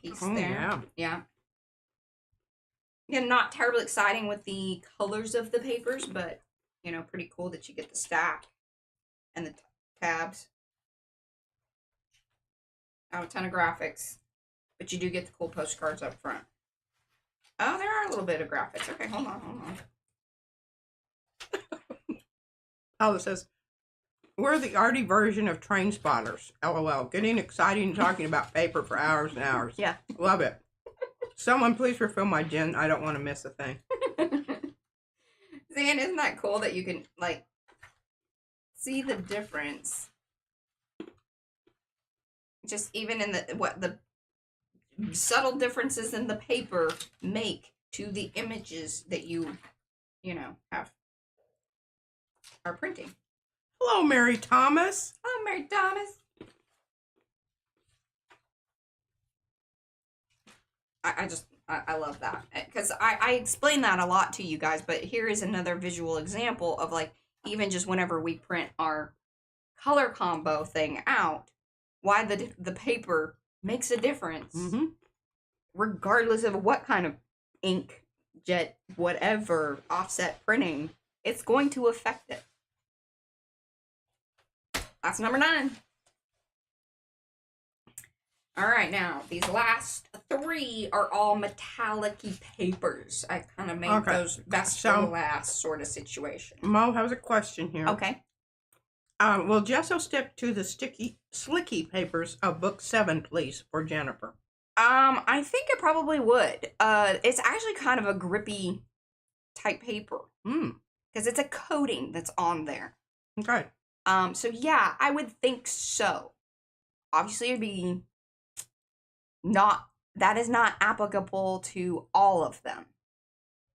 piece there. Yeah. Yeah. Again, not terribly exciting with the colors of the papers, but, you know, pretty cool that you get the stack and the tabs. Not a ton of graphics, but you do get the cool postcards up front. Oh, there are a little bit of graphics. Okay, hold on. Oh, it says, we're the arty version of Train Spotters. LOL. Getting exciting and talking about paper for hours and hours. Yeah. Love it. Someone please refill my gin. I don't want to miss a thing. See, and isn't that cool that you can, like, see the difference? Just even in the subtle differences in the paper make to the images that you know, are printing. Hello, Mary Thomas. Hello, Mary Thomas. I love that because I explain that a lot to you guys, but here is another visual example of like even just whenever we print our color combo thing out, why the paper makes a difference, regardless of what kind of ink, jet, whatever offset printing, it's going to affect it. That's number 9. All right, now these last 3 are all metallic-y papers. I kind of made those best for last sort of situation. Mo has a question here. Okay. Will Gesso stick to the slicky papers of book 7, please, for Jennifer? I think it probably would. It's actually kind of a grippy type paper. Because it's a coating that's on there. Okay. So yeah, I would think so. Obviously, it'd be that is not applicable to all of them.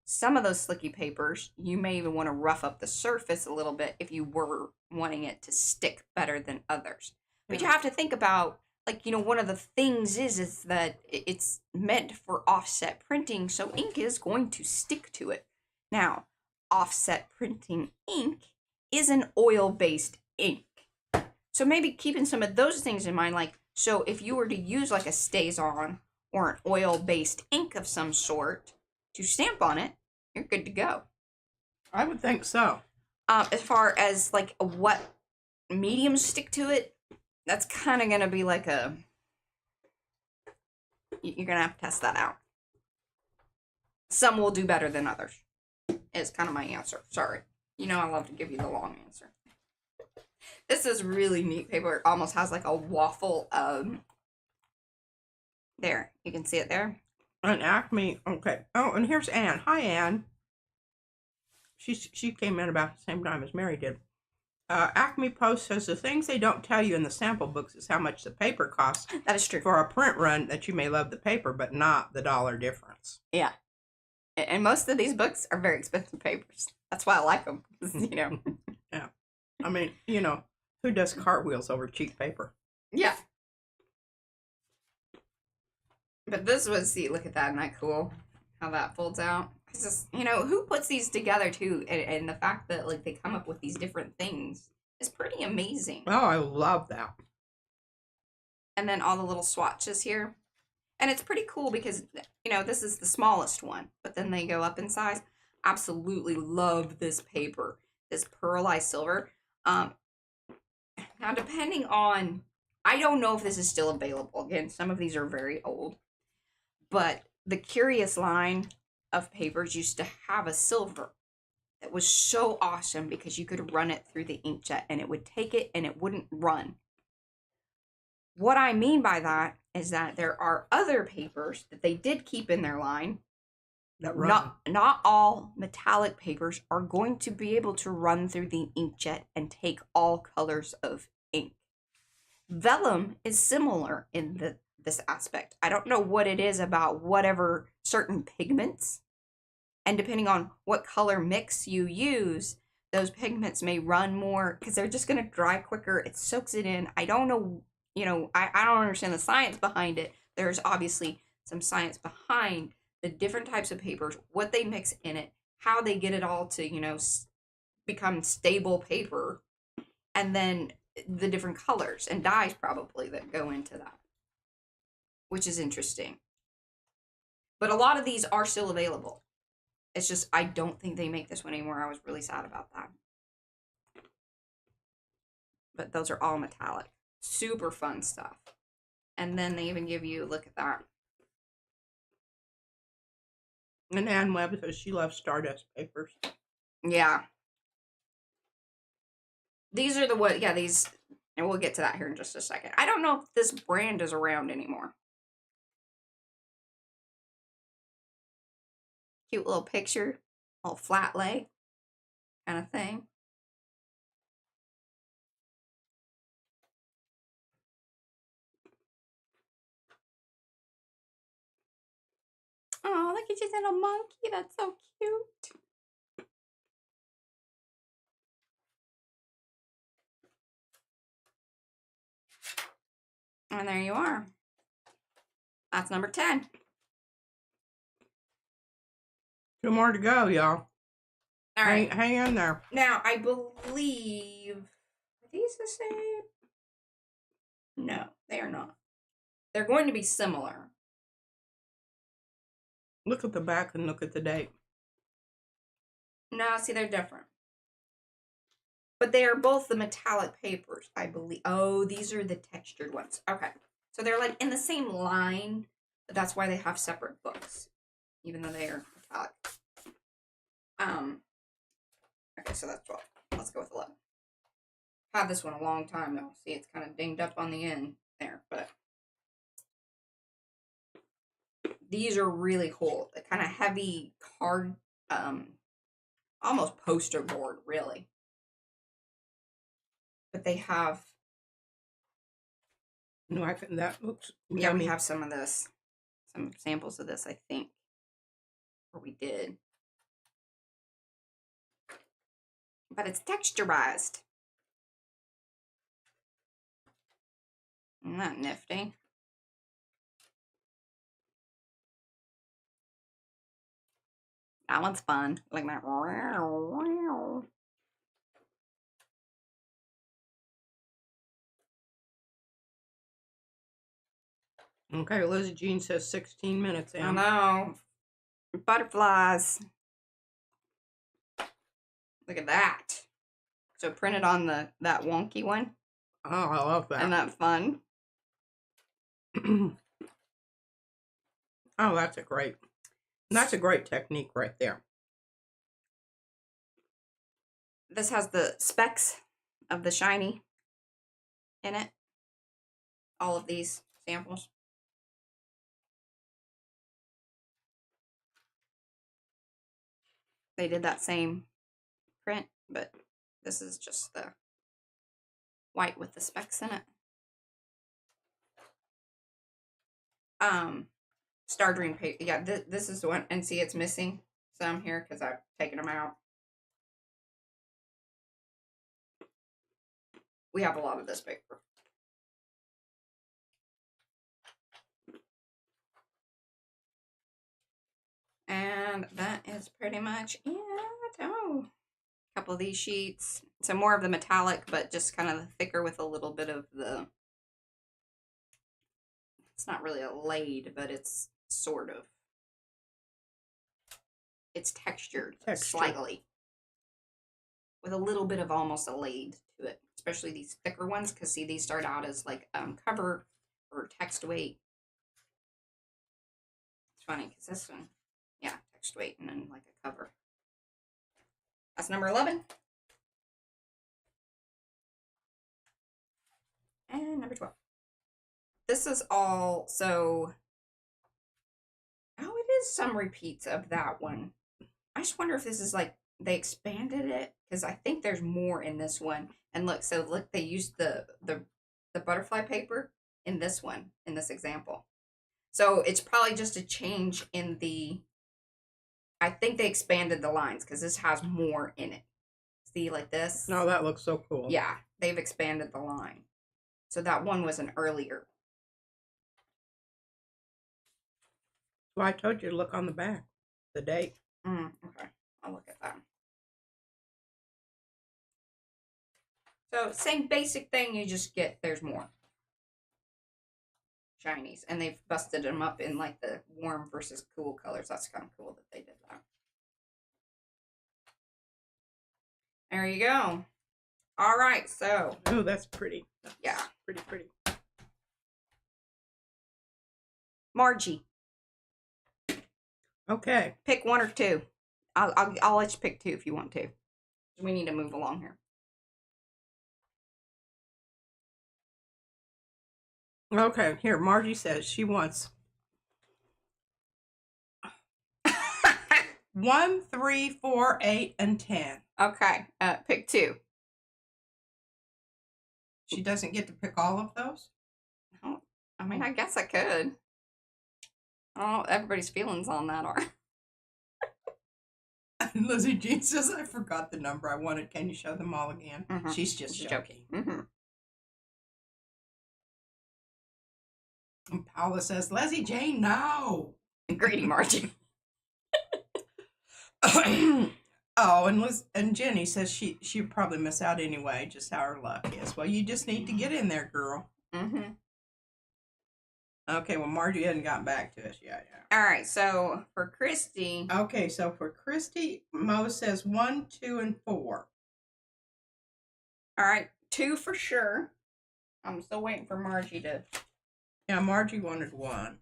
Some of those slicky papers, you may even want to rough up the surface a little bit if you were wanting it to stick better than others. But you have to think about, like, you know, one of the things is that it's meant for offset printing, so ink is going to stick to it. Now, offset printing ink is an oil-based ink. So maybe keeping some of those things in mind, like, so if you were to use like a StazOn or an oil-based ink of some sort to stamp on it, you're good to go. I would think so. As far as like what mediums stick to it, that's kind of going to be like you're going to have to test that out. Some will do better than others. Is kind of my answer. Sorry. You know I love to give you the long answer. This is really neat paper. It almost has like a waffle. There. You can see it there. An Acme. Okay. Oh, and here's Anne. Hi, Anne. She came in about the same time as Mary did. Acme Post says the things they don't tell you in the sample books is how much the paper costs. That is true. For a print run that you may love the paper, but not the dollar difference. Yeah. And most of these books are very expensive papers. That's why I like them. You know. Yeah. I mean, you know, who does cartwheels over cheap paper? Yeah. But this was, see, look at that. Isn't that cool? How that folds out. It's just, you know, who puts these together too? And the fact that, like, they come up with these different things is pretty amazing. Oh, I love that. And then all the little swatches here. And it's pretty cool because, you know, this is the smallest one, but then they go up in size. Absolutely love this paper, this pearlized silver. Now, depending on, I don't know if this is still available. Again, some of these are very old, but the Curious line of papers used to have a silver that was so awesome because you could run it through the inkjet and it would take it and it wouldn't run. What I mean by that is that there are other papers that they did keep in their line. That run. Not all metallic papers are going to be able to run through the inkjet and take all colors of ink. Vellum is similar in this aspect. I don't know what it is about whatever certain pigments, and depending on what color mix you use, those pigments may run more because they're just going to dry quicker. It soaks it in. I don't know, you know, I don't understand the science behind it. There's obviously some science behind the different types of papers, what they mix in it, how they get it all to, you know, become stable paper, and then the different colors and dyes probably that go into that, which is interesting. But a lot of these are still available. It's just, I don't think they make this one anymore. I was really sad about that. But those are all metallic. Super fun stuff. And then they even give you, look at that. And Ann Webb says she loves Stardust papers. Yeah. These are the what, yeah, these, and we'll get to that here in just a second. I don't know if this brand is around anymore. Cute little picture, little flat lay kind of thing. Oh, look at your little monkey. That's so cute. And there you are. That's number 10. 2 more to go, y'all. All right. Hang in there. Now, I believe, are these the same? No, they are not. They're going to be similar. Look at the back and look at the date. No, see, they're different. But they are both the metallic papers, I believe. Oh, these are the textured ones. Okay. So they're like in the same line, but that's why they have separate books, even though they are metallic. Okay, so that's 12. Let's go with 11. Had this one a long time though. See, it's kind of dinged up on the end there, but these are really cool. The kind of heavy card, almost poster board, really. But they have. No, that looks. Yeah, yummy. we have some of this, some samples of this, I think, or we did. But it's texturized. Isn't that nifty? That one's fun. Like that. Okay, Lizzie Jean says 16 minutes. I know. Butterflies. Look at that. So printed on that wonky one. Oh, I love that. Isn't that fun? Oh, that's a great technique right there. This has the specks of the shiny in it. All of these samples. They did that same print, but this is just the white with the specks in it. Star Dream paper. Yeah, this is the one. And see, it's missing some here because I've taken them out. We have a lot of this paper. And that is pretty much it. Oh, a couple of these sheets. Some more of the metallic, but just kind of thicker with a little bit of the It's not really a laid, but it's sort of. It's textured slightly. With a little bit of almost a laid to it. Especially these thicker ones, because see, these start out as like cover or text weight. It's funny, because this one, yeah, text weight and then like a cover. That's number 11. And number 12. This is all, so, oh, it is some repeats of that one. I just wonder if this is like, they expanded it, because I think there's more in this one. And look, so look, they used the butterfly paper in this one, in this example. So it's probably just a change in the, I think they expanded the lines, because this has more in it. See, like this? No, that looks so cool. Yeah, they've expanded the line. So that one was an earlier. Well, I told you to look on the back, the date. Okay, I'll look at that. So same basic thing, you just get, there's more shinies. And they've busted them up in like the warm versus cool colors. That's kind of cool that they did that. There you go. All right, so. Oh, that's pretty. That's yeah. Pretty. Margie. Okay. Pick one or two. I'll let you pick two if you want to. We need to move along here. Okay, here, Margie says she wants 1, 3, 4, 8, and 10. Okay, pick two. She doesn't get to pick all of those? Oh, I mean, I guess I could. I don't know what everybody's feelings on that are. Lizzie Jean says, I forgot the number I wanted. Can you show them all again? She's just joking. And Paula says, Lizzie Jane, no. Greedy Margie. Oh, and Jenny says she'd probably miss out anyway, just how her luck is. Well, you just need to get in there, girl. Okay, well, Margie hadn't gotten back to us yet. All right, so for Christy. Okay, so for Christy, Mo says 1, 2, and 4. All right, 2 for sure. I'm still waiting for Margie to. Yeah, Margie wanted 1.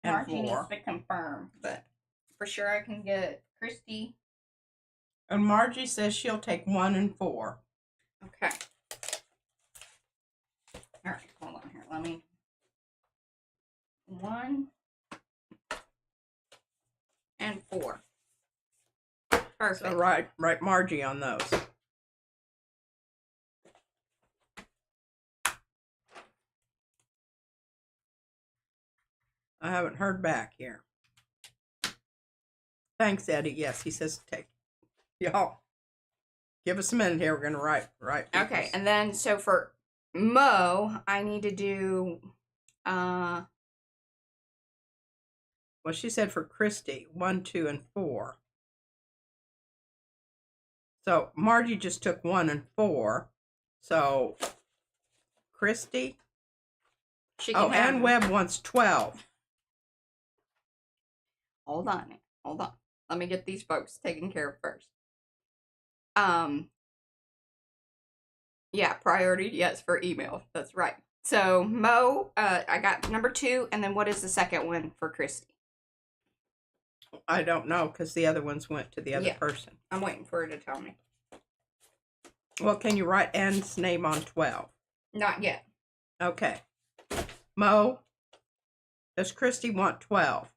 And Margie 4. needs to confirm, but for sure I can get Christy. And Margie says she'll take 1 and 4. Okay. All right, hold on here. Let me. 1 and 4. Perfect. So right Margie on those. I haven't heard back here. Thanks, Eddie. Yes, he says take. Y'all, give us a minute here. We're going to write. Okay, and then so for Mo, I need to do. Well, she said for Christy, 1, 2, and 4. So Margie just took 1 and 4. So Christy. She can have and Webb wants 12. Hold on. Let me get these folks taken care of first. Yeah, priority, yes, for email. That's right. So Mo, I got number 2, and then what is the second one for Christy? I don't know, because the other ones went to the other person. I'm waiting for her to tell me. Well, can you write Ann's name on 12? Not yet. Okay. Mo, does Christy want 12?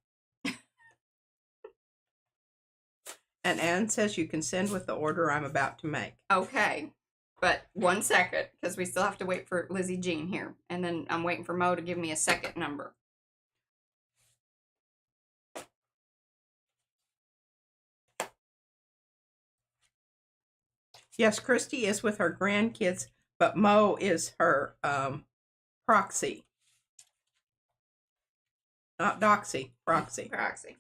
And Ann says you can send with the order I'm about to make. Okay. But 1 second, because we still have to wait for Lizzie Jean here. And then I'm waiting for Mo to give me a second number. Yes, Christy is with her grandkids, but Mo is her proxy. Not doxy, proxy. Proxy.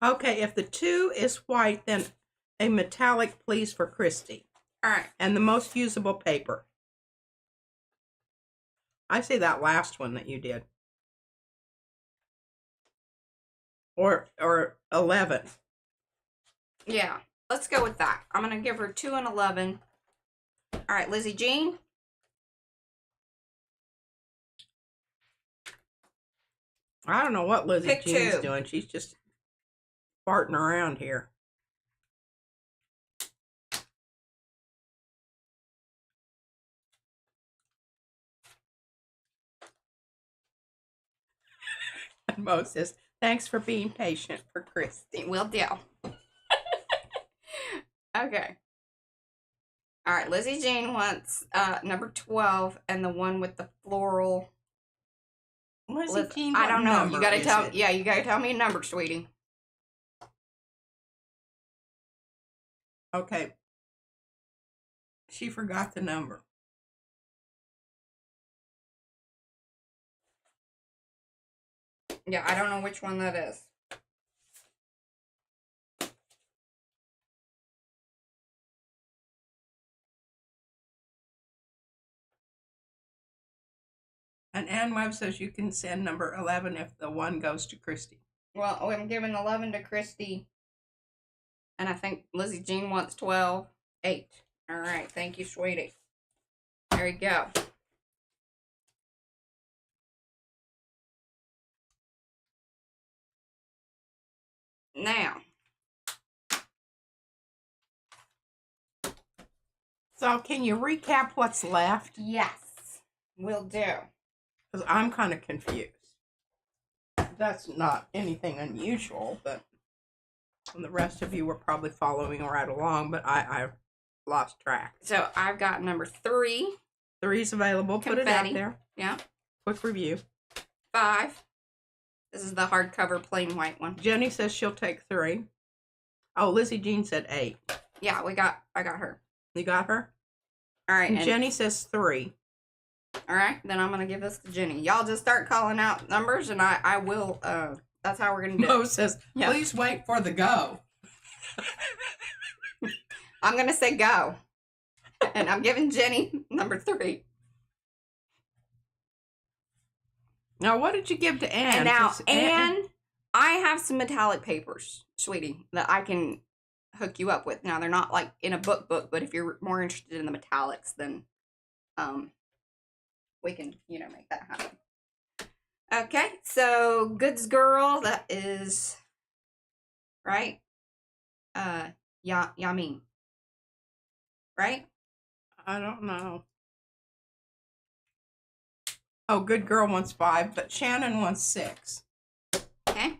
Okay, if the 2 is white, then a metallic, please, for Christy. All right. And the most usable paper. I say that last one that you did. Or 11. Yeah, let's go with that. I'm going to give her 2 and 11. All right, Lizzie Jean. I don't know what Lizzie Pick Jean's 2. doing. She's just farting around here. And Mo says, thanks for being patient for Christy. Will do. Okay. All right, Lizzie Jean wants number 12 and the one with the floral. Lizzie Jean, I don't know. You gotta tell. It? Yeah, you gotta tell me a number, sweetie. Okay. She forgot the number. Yeah, I don't know which one that is. And Ann Webb says you can send number 11 if the 1 goes to Christy. Well, I'm giving 11 to Christy. And I think Lizzie Jean wants 12. 8. All right. Thank you, sweetie. There you go. Now. So can you recap what's left? Yes. Will do. Because I'm kind of confused. That's not anything unusual, but the rest of you were probably following right along, but I lost track. So I've got number 3. 3's available. Confetti. Put it out there. Yeah. Quick review. 5. This is the hardcover plain white one. Jenny says she'll take 3. Oh, Lizzie Jean said 8. Yeah, I got her. You got her? All right. And Jenny says 3. All right, then I'm gonna give this to Jenny. Y'all just start calling out numbers, and I will. That's how we're gonna do Mo it. says, Yeah. please wait for the go. I'm gonna say go, and I'm giving Jenny number 3. Now, what did you give to Anne? And now, Anne, I have some metallic papers, sweetie, that I can hook you up with. Now, they're not like in a book, but if you're more interested in the metallics, then we can, make that happen. Okay, so Goods Girl, that is, right? Yamin. Right? I don't know. Oh, Good Girl wants 5, but Shannon wants 6. Okay.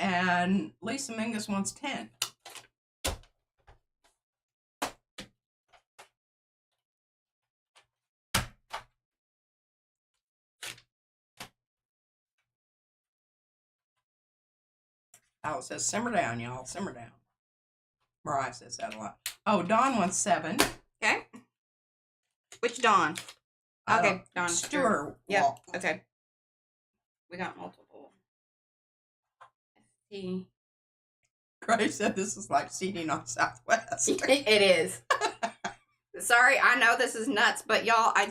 And Lisa Mingus wants 10. Alice says, simmer down, y'all. Simmer down. Mariah says that a lot. Oh, Dawn wants 7. Okay. Which Dawn? Okay, Dawn. Stewart. Yeah, okay. We got multiple. Let's see. Grace said this is like seating on Southwest. It is. Sorry, I know this is nuts, but y'all, I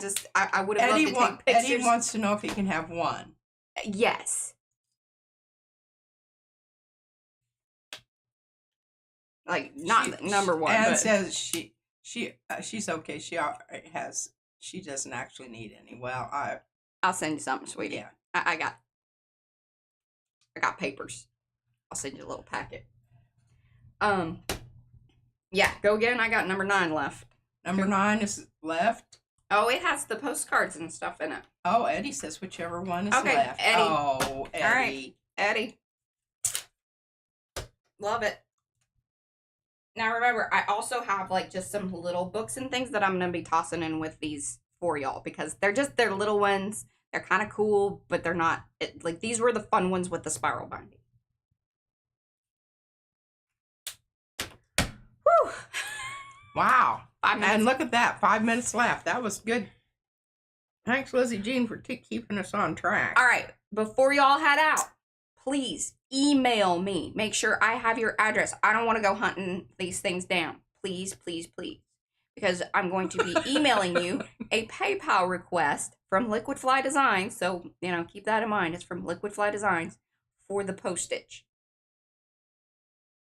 would have loved to take pictures. Eddie wants to know if he can have 1. Yes. Like, not number 1, Anne but... says she's okay. She doesn't actually need any. Well, I'll send you something, sweetie. Yeah. I got papers. I'll send you a little packet. Yeah, go again. I got number 9 left. Number 9 is left. Oh, it has the postcards and stuff in it. Oh, Eddie says whichever one is Okay, left. Eddie. Oh, Eddie. All right, Eddie. Love it. Now remember, I also have like just some little books and things that I'm gonna be tossing in with these for y'all because they're little ones. They're kind of cool, but they're not like these were the fun ones with the spiral binding. Whew. Wow. 5 minutes. And look at that. 5 minutes left. That was good. Thanks, Lizzie Jean, for keeping us on track. All right, before y'all head out, please email me. Make sure I have your address. I don't want to go hunting these things down. Please, please, please. Because I'm going to be emailing you a PayPal request from Liquid Fly Designs. So, keep that in mind. It's from Liquid Fly Designs for the postage.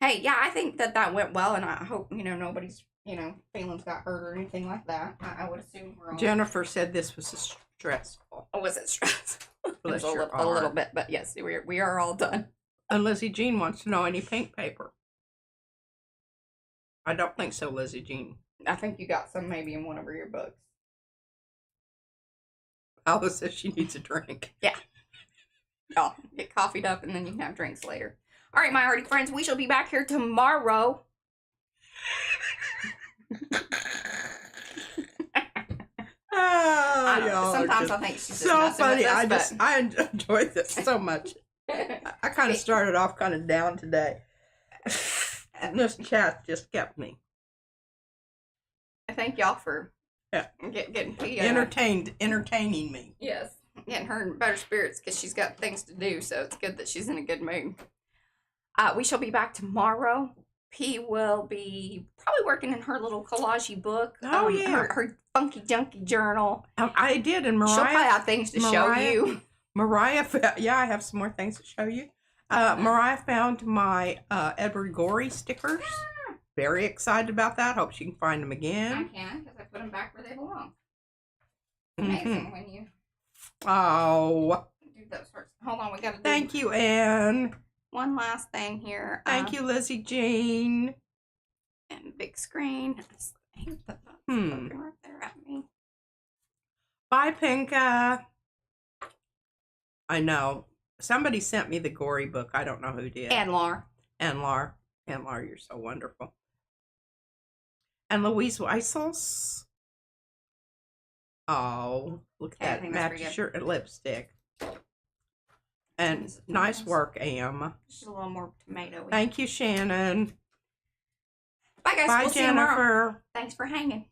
Hey, yeah, I think that went well, and I hope, nobody's, feelings got hurt or anything like that. I would assume we're all... Jennifer said this was stressful. Oh, was it stressful? Bless a little bit, but yes, we are all done. And Lizzie Jean wants to know any pink paper. I don't think so, Lizzie Jean. I think you got some maybe in one of your books. Alice says she needs a drink. Yeah. Oh, get coffeed up and then you can have drinks later. All right, my Arty friends, we shall be back here tomorrow. Sometimes I think she's so funny. Us, I enjoyed this so much. I kind of started off kind of down today. And this chat just kept me. I thank y'all for getting entertaining me. Yes, getting her in better spirits because she's got things to do. So it's good that she's in a good mood. We shall be back tomorrow. P will be probably working in her little collage book. Oh, yeah. Her funky junky journal. I did, and Mariah. She'll probably have things to show you. Mariah, I have some more things to show you. Mariah found my Edward Gorey stickers. Yeah. Very excited about that. Hope she can find them again. I can, because I put them back where they belong. Amazing when you... Oh. Do those first. Hold on, we got to do... Thank you, Anne. One last thing here. Thank you, Lizzie Jean. And big screen. Looking right there at me. Bye, Pinka. I know. Somebody sent me the Gory book. I don't know who did. Anlar, you're so wonderful. And Louise Weissels. Oh, look at that matchy shirt and lipstick. And nice work, Am. Just a little more tomato-y. Thank you, Shannon. Bye, guys. Bye, we'll Jennifer. See you tomorrow. Thanks for hanging.